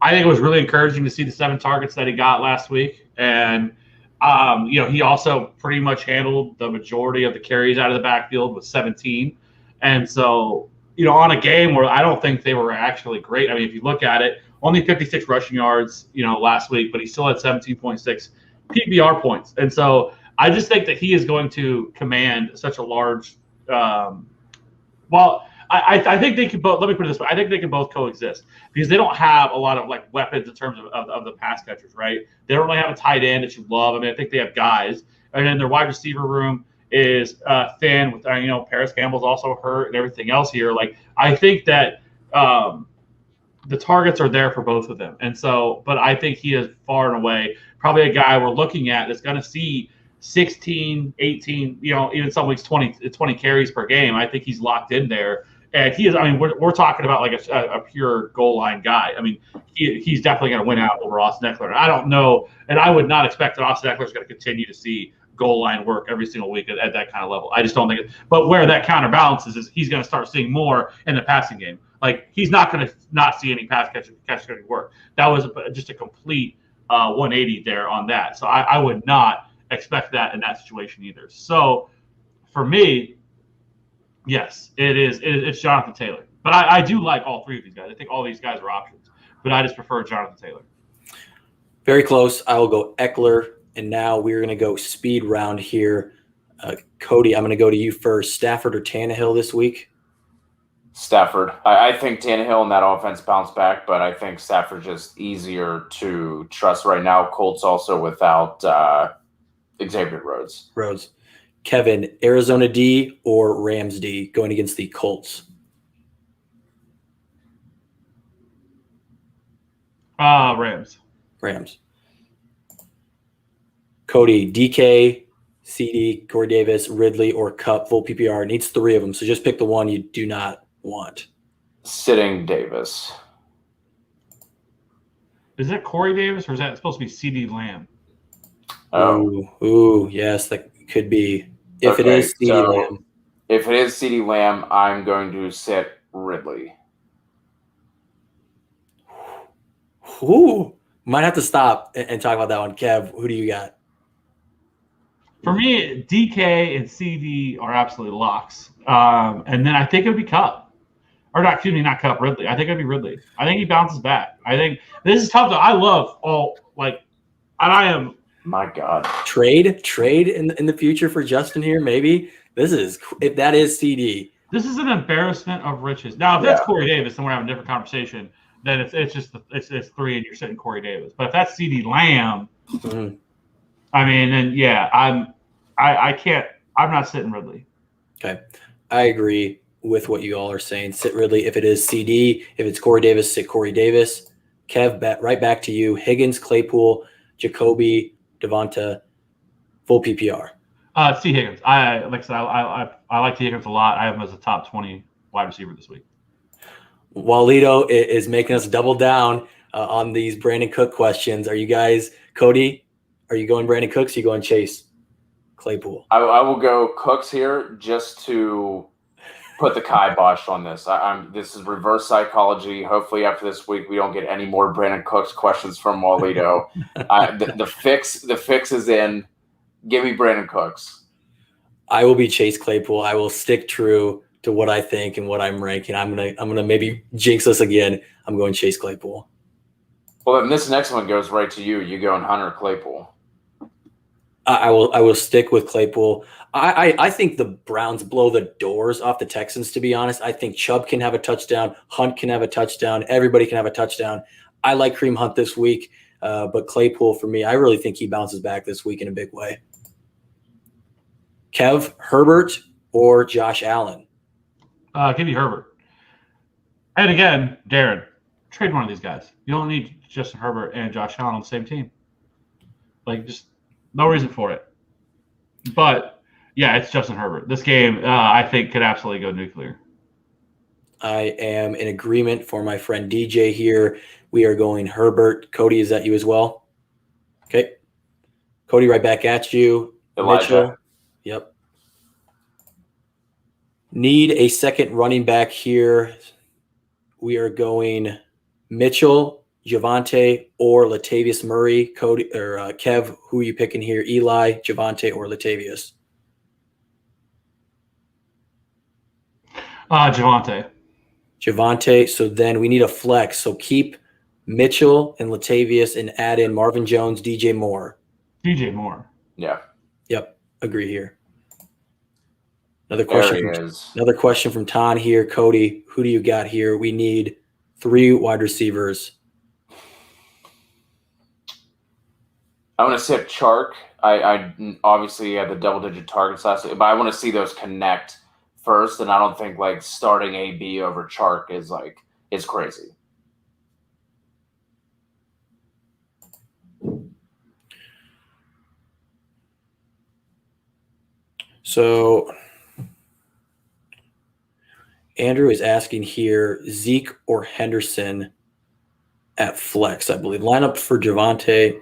think it was really encouraging to see the 7 targets that he got last week. And, he also pretty much handled the majority of the carries out of the backfield with 17. And so, on a game where I don't think they were actually great. If you look at it, only 56 rushing yards, last week, but he still had 17.6 PPR points. And so I just think that he is going to command such a large I think they can both. Let me put it this way: I think they can both coexist because they don't have a lot of weapons in terms of the pass catchers, right? They don't really have a tight end that you love. I think they have guys, and then their wide receiver room is thin. With Paris Campbell's also hurt and everything else here. I think that the targets are there for both of them, and so. But I think he is far and away probably a guy we're looking at that's going to see 16, 18, even some weeks 20 carries per game. I think he's locked in there. And he is, we're talking about a pure goal line guy. He's definitely going to win out over Austin Eckler. And I don't know, and I would not expect that Austin Eckler is going to continue to see goal line work every single week at that kind of level. I just don't think it. But where that counterbalances is he's going to start seeing more in the passing game. He's not going to not see any pass catching work. That was just a complete 180 there on that. So I would not expect that in that situation either. So for me, yes, it's Jonathan Taylor. But I do like all 3 of these guys. I think all these guys are options. But I just prefer Jonathan Taylor. Very close. I will go Eckler. And now we're going to go speed round here. Cody, I'm going to go to you first. Stafford or Tannehill this week? Stafford. I think Tannehill and that offense bounce back, but I think Stafford's just easier to trust right now. Colts also without Xavier Rhodes. Kevin, Arizona D or Rams D going against the Colts? Rams. Cody, DK, CD, Corey Davis, Ridley, or Cup, full PPR. Needs 3 of them, so just pick the one you do not want. Sitting Davis. Is that Corey Davis or is that supposed to be CD Lamb? Ooh, yes, that could be. If it is CD Lamb. If it is CD Lamb, I'm going to sit Ridley. Ooh, might have to stop and talk about that one. Kev, who do you got? For me, DK and CD are absolutely locks. And then I think it would be Cup. Or not, excuse me, not Cup, Ridley. I think it'd be Ridley. I think he bounces back. I think this is tough though. I love and I am. My God. Trade in the future for Justin here, maybe. If that is CD. This is an embarrassment of riches. Now, if that's Corey Davis, then we're having a different conversation. Then it's just it's 3 and you're sitting Corey Davis. But if that's CD Lamb, then I can't. I'm not sitting Ridley. Okay, I agree with what you all are saying. Sit Ridley. If it is CD, if it's Corey Davis, sit Corey Davis. Kev, right back to you. Higgins, Claypool, Jacoby, Devonta, full PPR. T. Higgins. I like T. Higgins a lot. I have him as a top 20 wide receiver this week. Walito is making us double down on these Brandon Cook questions. Are you guys, Cody, are you going Brandon Cooks? Are you going Chase Claypool? I will go Cooks here just to put the kibosh on this. This is reverse psychology. Hopefully after this week we don't get any more Brandon Cooks questions from Walito. The fix is in. Give me Brandon Cooks. I will be Chase Claypool. I will stick true to what I think and what I'm ranking. I'm gonna maybe jinx us again. I'm going Chase Claypool. Well, then this next one goes right to you. You going Hunter Claypool? I will stick with Claypool. I think the Browns blow the doors off the Texans, to be honest. I think Chubb can have a touchdown. Hunt can have a touchdown. Everybody can have a touchdown. I like Kareem Hunt this week, but Claypool for me, I really think he bounces back this week in a big way. Kev, Herbert or Josh Allen? Give you Herbert. And again, Darren, trade one of these guys. You don't need Justin Herbert and Josh Allen on the same team. Like, just no reason for it. But, yeah, it's Justin Herbert. This game, I think, could absolutely go nuclear. I am in agreement for my friend DJ here. We are going Herbert. Cody, is that you as well? Okay. Cody, right back at you. Elijah. Mitchell. Yep. Need a second running back here. We are going Mitchell, Javonte, or Latavius Murray. Cody or Kev, who are you picking here? Eli, Javonte, or Latavius? Javonte. Javonte. So then we need a flex. So keep Mitchell and Latavius and add in Marvin Jones, DJ Moore. DJ Moore. Yeah. Yep. Agree here. Another question from Ton here. Cody, who do you got here? We need 3 wide receivers. I want to sit Chark. I obviously had the double-digit targets last week, but I want to see those connect first, and I don't think like starting AB over Chark is crazy. So Andrew is asking here, Zeke or Henderson at flex, I believe. Lineup for Javonte.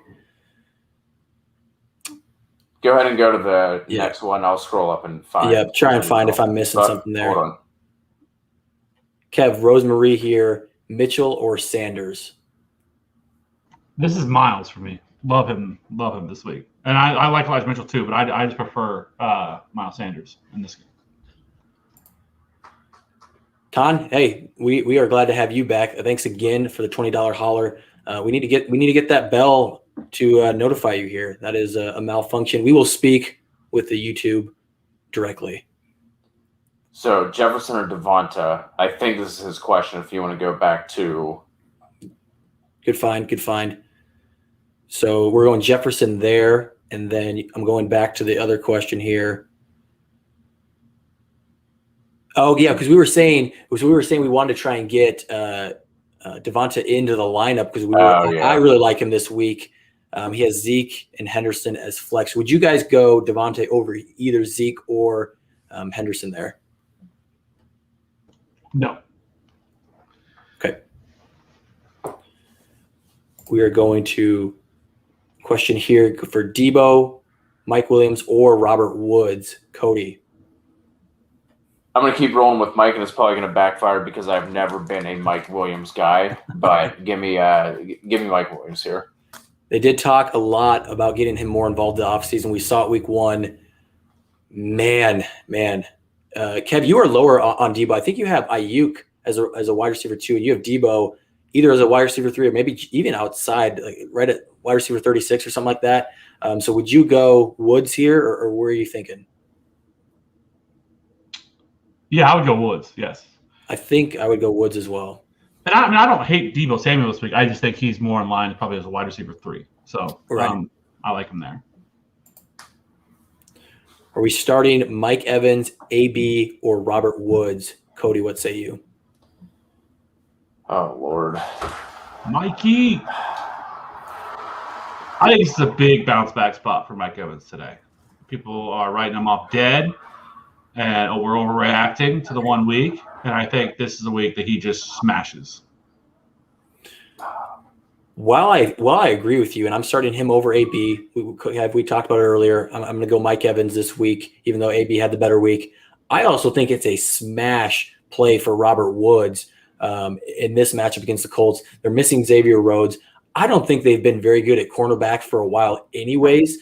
Go ahead and go to the next one. I'll scroll up and find. Yeah, try and find if I'm missing something there. Hold on. Kev, Rosemarie here, Mitchell or Sanders? This is Miles for me. Love him this week. And I like Elijah Mitchell too, but I just prefer Miles Sanders in this game. Ton, hey, we are glad to have you back. Thanks again for the $20 holler. We need to get that bell to notify you here. That is a malfunction. We will speak with the YouTube directly. So Jefferson or Devonta? I think this is his question. If you want to go back to, good find. So we're going Jefferson there, and then I'm going back to the other question here. Oh yeah, because we were saying we wanted to try and get Devonta into the lineup because I really like him this week. He has Zeke and Henderson as flex. Would you guys go Devonta over either Zeke or Henderson there? No. Okay. We are going to question here for Debo, Mike Williams, or Robert Woods. Cody. I'm going to keep rolling with Mike, and it's probably going to backfire because I've never been a Mike Williams guy. But give me Mike Williams here. They did talk a lot about getting him more involved in the offseason. We saw it week 1. Man. Kev, you are lower on Debo. I think you have Alyuk as a wide receiver 2, and you have Debo either as a wide receiver 3 or maybe even outside, like right at wide receiver 36 or something like that. So would you go Woods here, or where are you thinking? Yeah, I would go Woods, yes. I think I would go Woods as well. And I don't hate Debo Samuel this week. I just think he's more in line probably as a wide receiver 3. So right. I like him there. Are we starting Mike Evans, AB, or Robert Woods? Cody, what say you? Oh, Lord. Mikey. I think this is a big bounce back spot for Mike Evans today. People are writing him off dead, and we're overreacting to the 1 week. And I think this is a week that he just smashes. While I agree with you, and I'm starting him over AB, we talked about it earlier. I'm going to go Mike Evans this week, even though AB had the better week. I also think it's a smash play for Robert Woods in this matchup against the Colts. They're missing Xavier Rhodes. I don't think they've been very good at cornerback for a while anyways.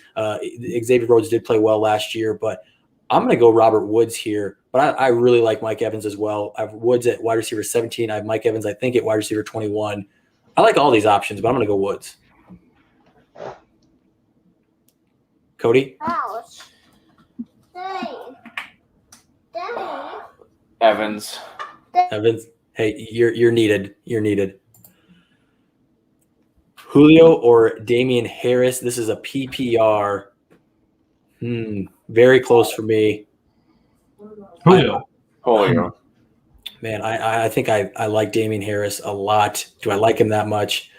Xavier Rhodes did play well last year, but I'm going to go Robert Woods here. But I really like Mike Evans as well. I have Woods at wide receiver 17. I have Mike Evans, I think, at wide receiver 21. I like all these options, but I'm going to go Woods. Cody? Ouch. Evans. Evans. Hey, you're needed. You're needed. Julio or Damian Harris. This is a PPR. Very close for me. Julio. Man, I think I like Damian Harris a lot. Do I like him that much?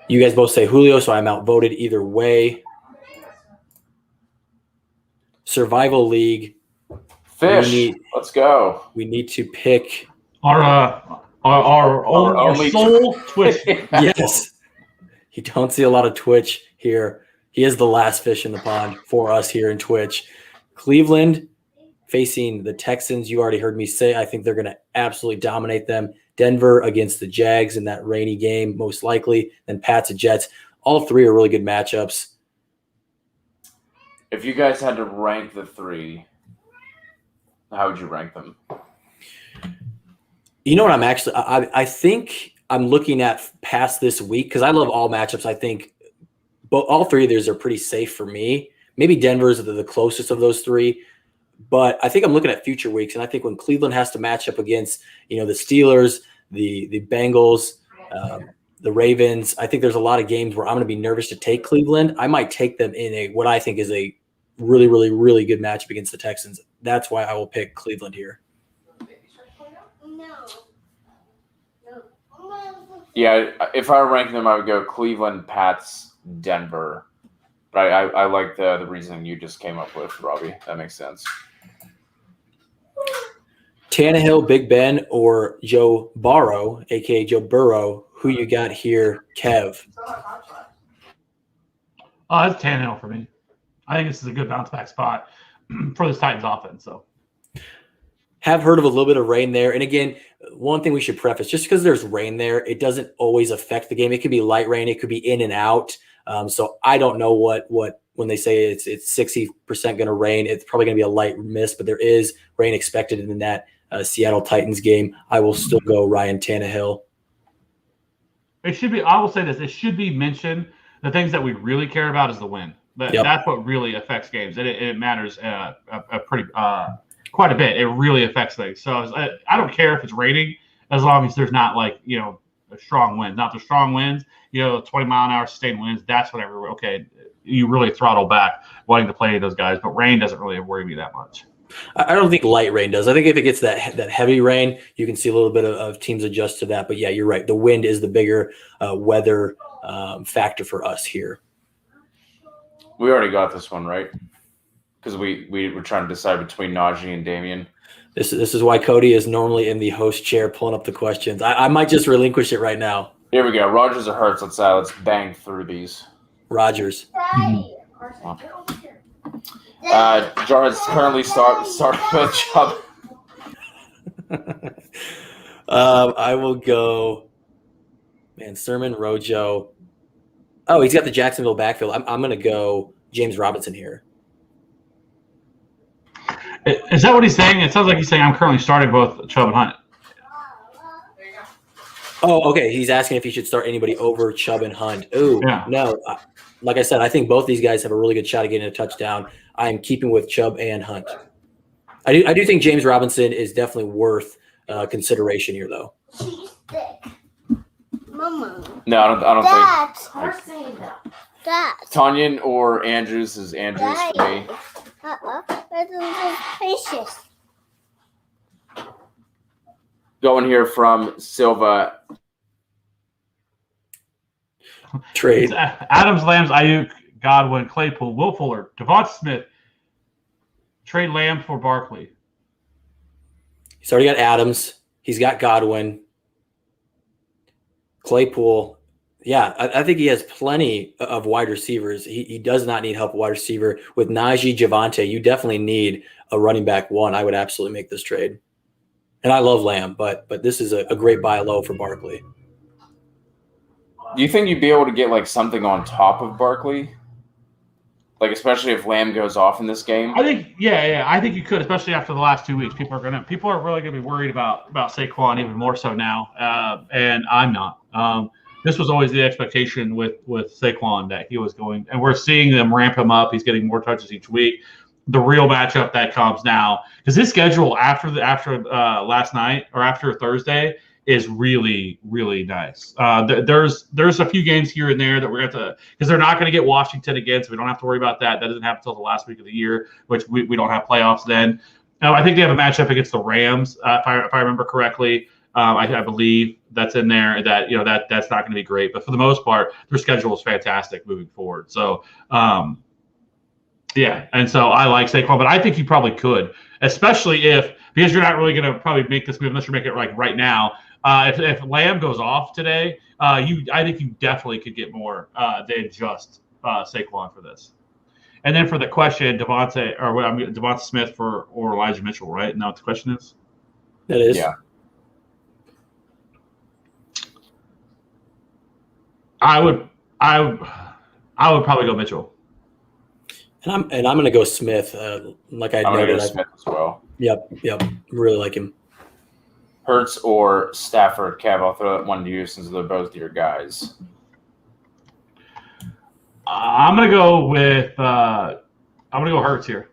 You guys both say Julio, so I'm outvoted either way. Survival League. Fish. Let's go. We need to pick Our only sole Twitch. Yes. You don't see a lot of Twitch here. He is the last fish in the pond for us here in Twitch. Cleveland facing the Texans. You already heard me say I think they're going to absolutely dominate them. Denver against the Jags in that rainy game, most likely. Then Pats and Jets. All three are really good matchups. If you guys had to rank the three, how would you rank them? You know what I think I'm looking at past this week because I love all matchups. I think all three of these are pretty safe for me. Maybe Denver's the closest of those three. But I think I'm looking at future weeks, and I think when Cleveland has to match up against, the Steelers, the Bengals, the Ravens, I think there's a lot of games where I'm going to be nervous to take Cleveland. I might take them in what I think is a really, really, really good matchup against the Texans. That's why I will pick Cleveland here. Yeah, if I were ranking them, I would go Cleveland, Pats, Denver. But I like the reasoning you just came up with, Robbie. That makes sense. Tannehill, Big Ben, or Joe Burrow, a.k.a. Joe Burrow. Who you got here, Kev? It's Tannehill for me. I think this is a good bounce back spot for this Titans offense. So, have heard of a little bit of rain there. And again, one thing we should preface, just because there's rain there, it doesn't always affect the game. It could be light rain. It could be in and out. So I don't know what when they say it's 60% going to rain, it's probably going to be a light mist, but there is rain expected in that Seattle Titans game. I will still go Ryan Tannehill. It should be. I will say this: it should be mentioned. The things that we really care about is the win. That's what really affects games. It matters quite a bit. It really affects things. So I don't care if it's raining as long as there's not a strong wind. Not the strong winds, 20-mile-an-hour sustained winds. That's whenever you really throttle back wanting to play any of those guys. But rain doesn't really worry me that much. I don't think light rain does. I think if it gets that heavy rain, you can see a little bit of teams adjust to that. But yeah, you're right. The wind is the bigger weather factor for us here. We already got this one right because we were trying to decide between Najee and Damian. This is why Cody is normally in the host chair pulling up the questions. I might just relinquish it right now. Here we go. Rodgers or Hurts? Let's bang through these. Rodgers. Jarvis currently starting with Chubb. I will go. Man, Sermon, Rojo. Oh, he's got the Jacksonville backfield. I'm going to go James Robinson here. Is that what he's saying? It sounds like he's saying I'm currently starting both Chubb and Hunt. Oh, okay. He's asking if he should start anybody over Chubb and Hunt. Ooh, yeah. No. Like I said, I think both these guys have a really good shot at getting a touchdown. I'm keeping with Chubb and Hunt. I do think James Robinson is definitely worth consideration here, though. She's thick. Mama. No, I don't think. Dad. Tanyan or Andrews is Andrews for me. Precious. Going here from Silva. Trade. Adams, Lambs, Alyuk, Godwin, Claypool, Will Fuller, Devonta Smith. Trade Lamb for Barkley. He's already got Adams. He's got Godwin. Claypool. Yeah, I think he has plenty of wide receivers. He does not need help at wide receiver. With Najee, Javonte, you definitely need a running back one. I would absolutely make this trade. And I love Lamb, but this is a great buy low for Barkley. Do you think you'd be able to get like something on top of Barkley? Like, especially if Lamb goes off in this game? I think, I think you could, especially after the last 2 weeks. People are really gonna be worried about Saquon even more so now, and I'm not. This was always the expectation with Saquon that he was going, and we're seeing them ramp him up. He's getting more touches each week. The real matchup that comes now, because his schedule after last night or after Thursday is really, really nice. There's a few games here and there that we're going to, because they're not going to get Washington again, so we don't have to worry about that. That doesn't happen until the last week of the year, which we don't have playoffs then. I think they have a matchup against the Rams, if I remember correctly. I believe that's in there. That's not going to be great, but for the most part, their schedule is fantastic moving forward. So, and so I like Saquon, but I think you probably could, especially because you're not really going to probably make this move unless you're making it like right now. If Lamb goes off today, I think you definitely could get more than just Saquon for this. And then for the question, Devonta Smith or Elijah Mitchell, right? Now what the question is? That is. Yeah. I would probably go Mitchell. And I'm going to go Smith. Like I noted, going to go Smith as well. Yep. Really like him. Hurts or Stafford, Cav, I'll throw that one to you since they're both your guys. I'm going to go with Hurts here.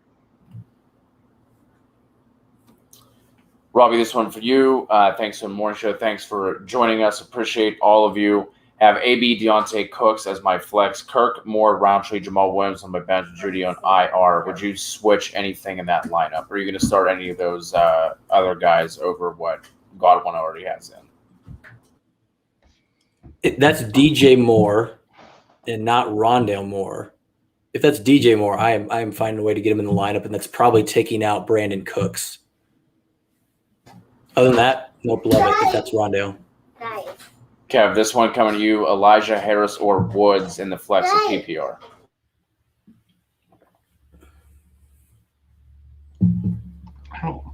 Robbie, this one for you. Thanks for the morning show. Thanks for joining us. Appreciate all of you. Have AB, Diontae, Cooks as my flex. Kirk, Moore, Roundtree, Jamaal Williams on my bench, Judy on IR. Would you switch anything in that lineup? Or are you going to start any of those other guys over what Godwin already has in? That's DJ Moore and not Rondale Moore. If that's DJ Moore, I am finding a way to get him in the lineup, and that's probably taking out Brandon Cooks. Other than that, nope, love it if that's Rondale. Kev, this one coming to you, Elijah Harris or Woods in the flex of PPR.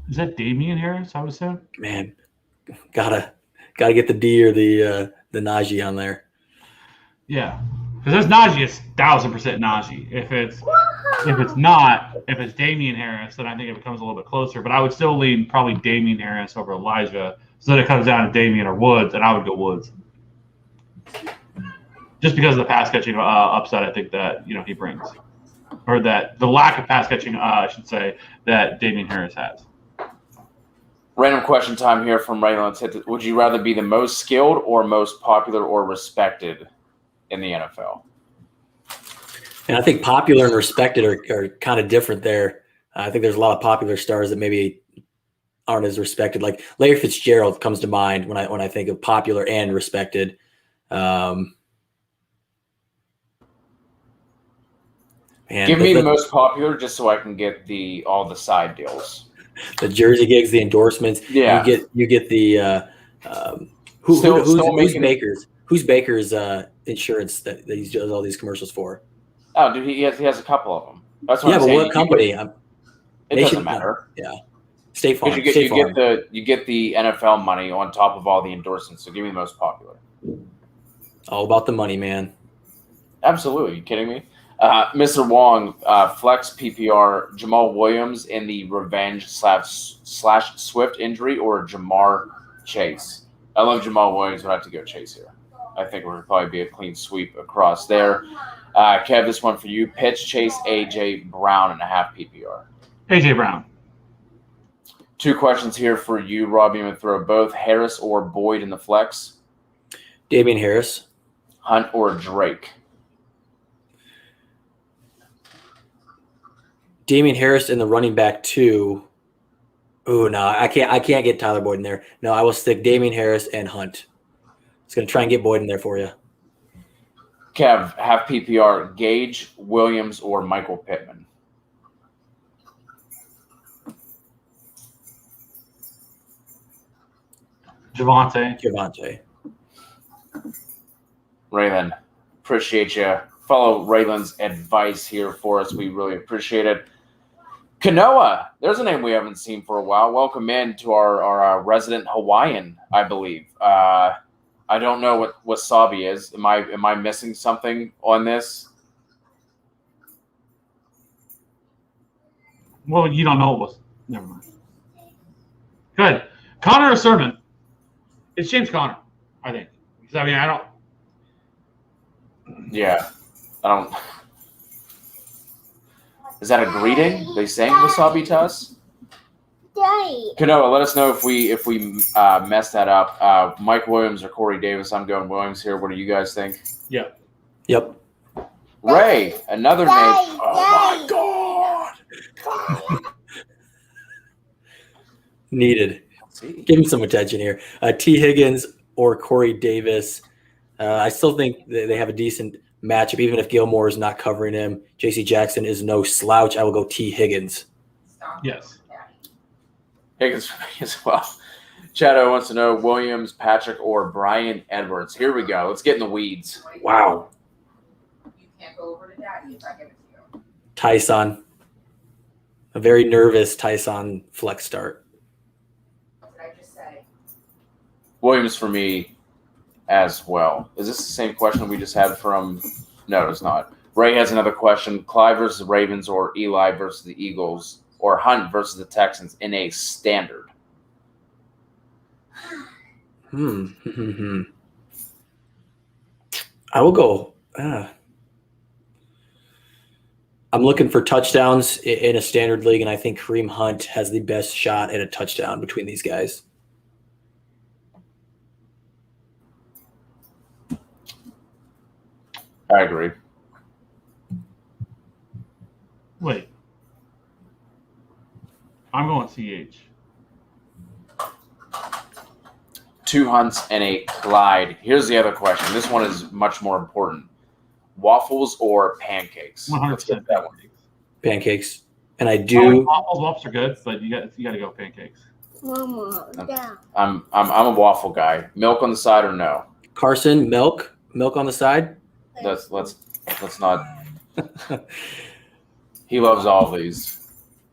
Is that Damian Harris, I would say? Man, gotta get the D or the Najee on there. Yeah, because there's Najee, it's 1,000% Najee. If it's Damian Harris, then I think it becomes a little bit closer. But I would still lean probably Damian Harris over Elijah. So then it comes down to Damian or Woods, and I would go Woods. Just because of the pass catching upside, I think that he brings, or that the lack of pass catching, I should say, that Damian Harris has. Random question time here from Raylyn. Would you rather be the most skilled or most popular or respected in the NFL? And I think popular and respected are kind of different there. I think there's a lot of popular stars that maybe aren't as respected. Like Larry Fitzgerald comes to mind when I think of popular and respected. Give me the most popular just so I can get all the side deals. The jersey gigs, the endorsements. Yeah. You get the who's Baker's insurance that he does all these commercials for? Oh, dude, he has a couple of them. That's what I'm but saying. what company? It doesn't matter. Yeah. State Farm. You get the NFL money on top of all the endorsements. So give me the most popular. All about the money, man. Absolutely. You kidding me? Mr. Wong, flex PPR, Jamaal Williams in the revenge slash Swift injury or Jamar Chase? I love Jamaal Williams, but I have to go Chase here. I think we're going to probably be a clean sweep across there. Kev, this one for you. Pitch, Chase, A.J. Brown and a half PPR. A.J. Brown. 2 questions here for you, Robbie. I'm going to throw both Harris or Boyd in the flex. Damian Harris. Hunt or Drake? Damian Harris in the running back 2. Oh no, I can't get Tyler Boyd in there. No, I will stick Damian Harris and Hunt. It's going to try and get Boyd in there for you. Kev, half PPR, Gage, Williams, or Michael Pittman? Javonte. Raylyn, appreciate you. Follow Raylyn's advice here for us. We really appreciate it. Kanoa, there's a name we haven't seen for a while. Welcome in to our resident Hawaiian, I believe. I don't know what wasabi is. Am I missing something on this? Well, you don't know what was. Never mind. Good. Connor or Sermon? It's James Conner, I think. Because, I mean, I don't. Yeah, I don't. Is that a greeting? They sang wasabi to us? Daddy. Kanoa, let us know if we messed that up. Mike Williams or Corey Davis. I'm going Williams here. What do you guys think? Yeah. Yep. Ray, another name. Oh my God. Needed. Give him some attention here. T. Higgins or Corey Davis. I still think they have a decent matchup, even if Gilmore is not covering him. J.C. Jackson is no slouch. I will go T. Higgins. Yes. Higgins for me as well. Chado wants to know Williams, Patrick, or Brian Edwards. Here we go. Let's get in the weeds. Wow. You can't go over to Daddy if I give it to you. Tyson. A very nervous Tyson flex start. What did I just say? Williams for me as well. Is this the same question we just had from? No, it's not. Ray has another question. Clive versus the Ravens or Eli versus the Eagles or Hunt versus the Texans in a standard? I will go. I'm looking for touchdowns in a standard league, and I think Kareem Hunt has the best shot at a touchdown between these guys. I agree. Wait. I'm going CH. 2 Hunts and a Clyde. Here's the other question. This one is much more important. Waffles or pancakes? 100% that one. Pancakes. And I do. Waffles are good, but you got to go pancakes. Mama, down. I'm a waffle guy. Milk on the side or no? Carson, milk on the side. Let's not. He loves all these.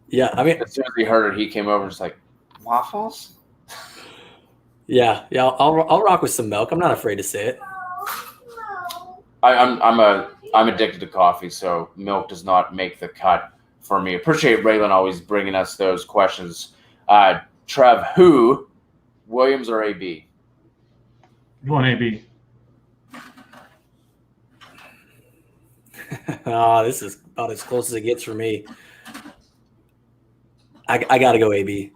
Yeah, I mean, As soon as he heard it, he came over and was like, waffles? yeah. I'll rock with some milk. I'm not afraid to say it. I'm addicted to coffee, so milk does not make the cut for me. Appreciate Raylyn always bringing us those questions. Trev, who, Williams or AB? You want AB? Oh, this is about as close as it gets for me. I got to go AB.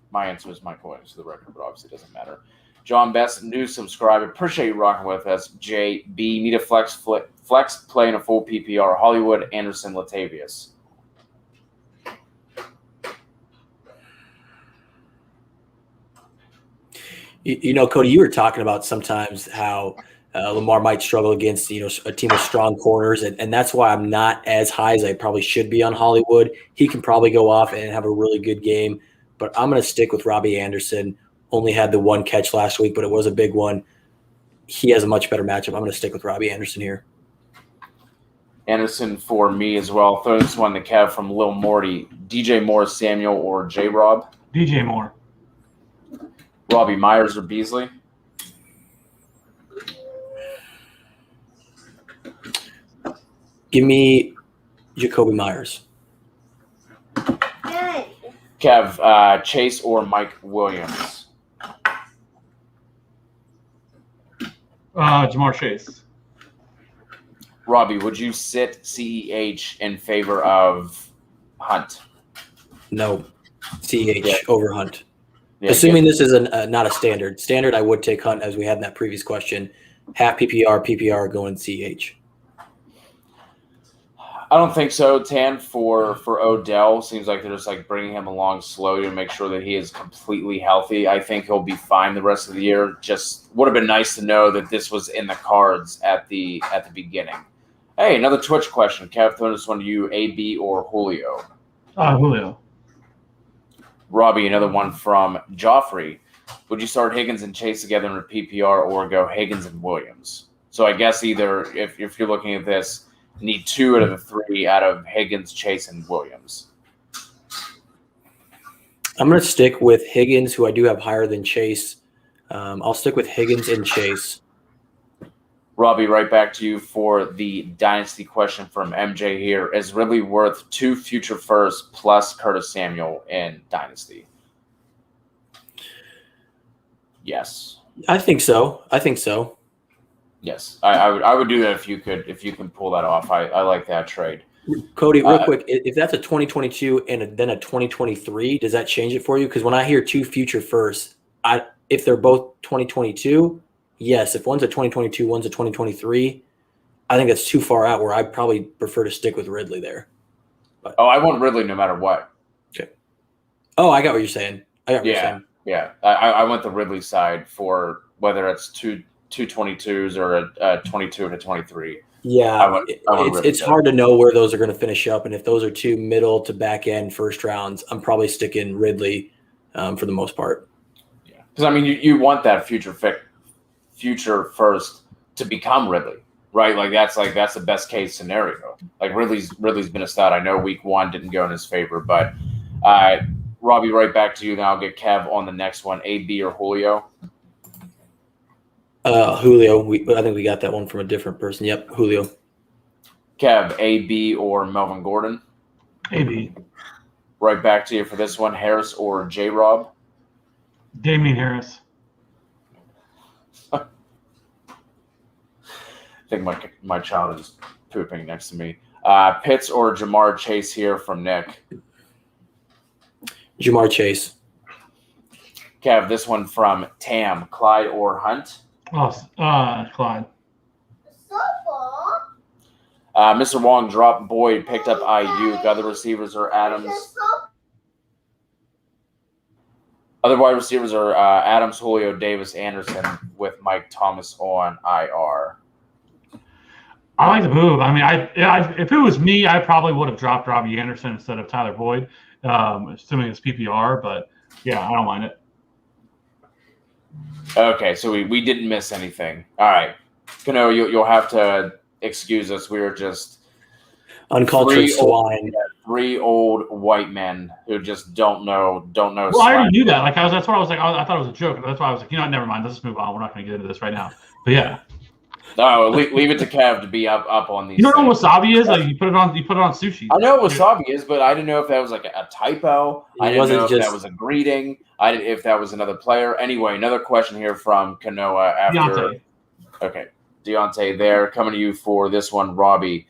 My answer is Mike Williams for the record, but obviously it doesn't matter. John Best, new subscriber. Appreciate you rocking with us. JB, need a flex play in a full PPR. Hollywood, Anderson, Latavius. You know, Cody, you were talking about sometimes how Lamar might struggle against, a team with strong corners, and that's why I'm not as high as I probably should be on Hollywood. He can probably go off and have a really good game, but I'm going to stick with Robbie Anderson. Only had the one catch last week, but it was a big one. He has a much better matchup. I'm going to stick with Robbie Anderson here. Anderson for me as well. Throw this one to Kev from Lil Morty. DJ Moore, Samuel, or J-Rob? DJ Moore. Robbie Myers or Beasley? Give me Jacoby Myers. Dad. Kev, Chase or Mike Williams? Jamar Chase. Robbie, would you sit CEH in favor of Hunt? No. CH over Hunt. Yeah, Assuming this is not a standard. Standard, I would take Hunt as we had in that previous question. Half PPR going CH. I don't think so, Tan, for Odell. Seems like they're just bringing him along slowly to make sure that he is completely healthy. I think he'll be fine the rest of the year. Just would have been nice to know that this was in the cards at the beginning. Hey, another Twitch question. Kev, throw this one to you, AB or Julio? Julio. Robbie, another one from Joffrey. Would you start Higgins and Chase together in a PPR or go Higgins and Williams? So I guess either if you're looking at this, need 2 out of the 3 out of Higgins, Chase, and Williams. I'm going to stick with Higgins, who I do have higher than Chase. I'll stick with Higgins and Chase. Robbie, right back to you for the dynasty question from MJ here. Is Ridley worth 2 future firsts plus Curtis Samuel in dynasty? Yes. I think so. Yes. I would do that if you can pull that off. I like that trade. Cody, real quick, if that's a 2022 and then a 2023, does that change it for you? Because when I hear 2 future firsts, if they're both 2022, yes. If one's a 2022, one's a 2023, I think that's too far out where I'd probably prefer to stick with Ridley there. But, I want Ridley no matter what. Okay. Oh, I got what you're saying. Yeah. I went the Ridley side for whether it's 2 22s or a 22 and a 23. Yeah, it's hard to know where those are going to finish up. And if those are 2 middle to back end first rounds, I'm probably sticking Ridley for the most part. Yeah, because I mean, you want that future first to become Ridley, right? That's the best case scenario. Like Ridley's been a stud. I know week 1 didn't go in his favor, but Robbie, right back to you. Then I'll get Kev on the next one. AB or Julio? Julio. I think we got that one from a different person. Yep, Julio. Kev, AB or Melvin Gordon? AB. Right back to you for this one. Harris or J-Rob? Damian Harris. I think my child is pooping next to me. Pitts or Jamar Chase here from Nick? Jamar Chase. Kev, this one from Tam. Clyde or Hunt? Clyde. Mr. Wong dropped Boyd, picked up Alyuk. Other receivers are Adams. Other wide receivers are Adams, Julio, Davis, Anderson, with Mike Thomas on IR. I like the move. I mean, if it was me, I probably would have dropped Robbie Anderson instead of Tyler Boyd, assuming it's PPR. But yeah, I don't mind it. Okay, so we didn't miss anything. All right, Kano, you'll have to excuse us. We were just uncultured swine. 3 old white men who just don't know. Well, I already knew that. That's what I was like. I thought it was a joke. That's why I was like, never mind. Let's just move on. We're not going to get into this right now. But yeah. No, leave it to Kev to be up on these. You don't know what wasabi is? Like you put it on sushi. I know what wasabi is, but I didn't know if that was like a typo. I didn't know if that was a greeting. I didn't if that was another player. Anyway, another question here from Kanoa after. Diontae. Okay, Diontae there coming to you for this one, Robbie.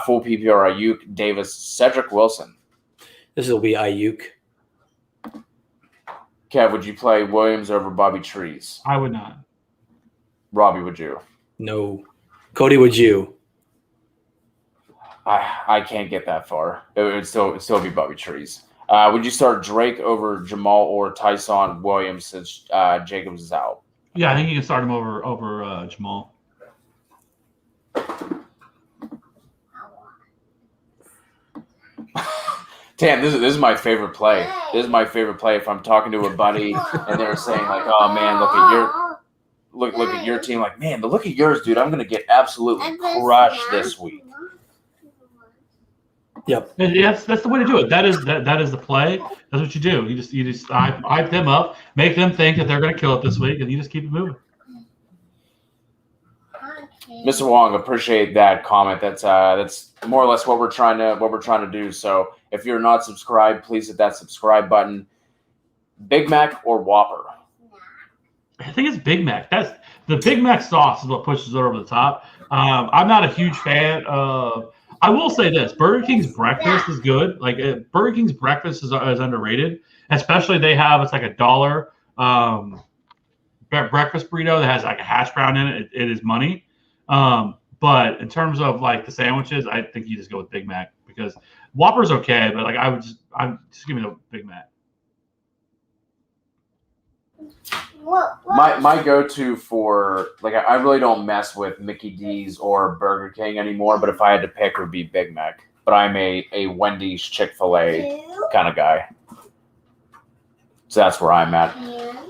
Full PPR, Alyuk, Davis, Cedric Wilson. This will be Alyuk. Kev, would you play Williams over Bobby Trees? I would not. Robbie, would you? No. Cody, would you? I can't get that far. It would still be Bobby Trees. Would you start Drake over Jamaal or Tyson Williams since Jacobs is out? Yeah, I think you can start him over Jamaal. Damn, this is my favorite play. This is my favorite play if I'm talking to a buddy and they're saying like, "Oh man, look at your team." Like, man, but look at yours, dude. I'm gonna get absolutely crushed this week. Yep. Yes, that's the way to do it. That is the play. That's what you do. You just hype them up, make them think that they're gonna kill it this week, and you just keep it moving. Mr. Wong, appreciate that comment. That's more or less what we're trying to do. So if you're not subscribed, please hit that subscribe button. Big Mac or Whopper? I think it's Big Mac. That's the Big Mac sauce is what pushes it over the top. I'm not a huge fan of. I will say this: Burger King's breakfast is good. Like Burger King's breakfast is underrated, especially they have it's like $1 breakfast burrito that has like a hash brown in it. It is money. But in terms of like the sandwiches, I think you just go with Big Mac because Whopper's okay, but like I'm just give me the Big Mac. My go-to for like I really don't mess with Mickey D's or Burger King anymore, but if I had to pick, it would be Big Mac. But I'm a Wendy's, Chick-fil-A kind of guy. So that's where I'm at. Yeah.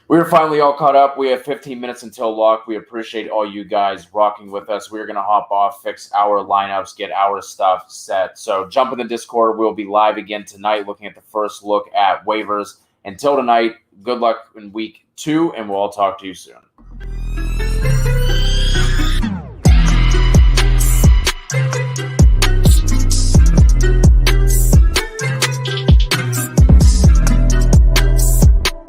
We're finally all caught up. We have 15 minutes until lock. We appreciate all you guys rocking with us. We're going to hop off, fix our lineups, get our stuff set. So jump in the Discord. We'll be live again tonight looking at the first look at waivers. Until tonight, good luck in week 2, and we'll all talk to you soon.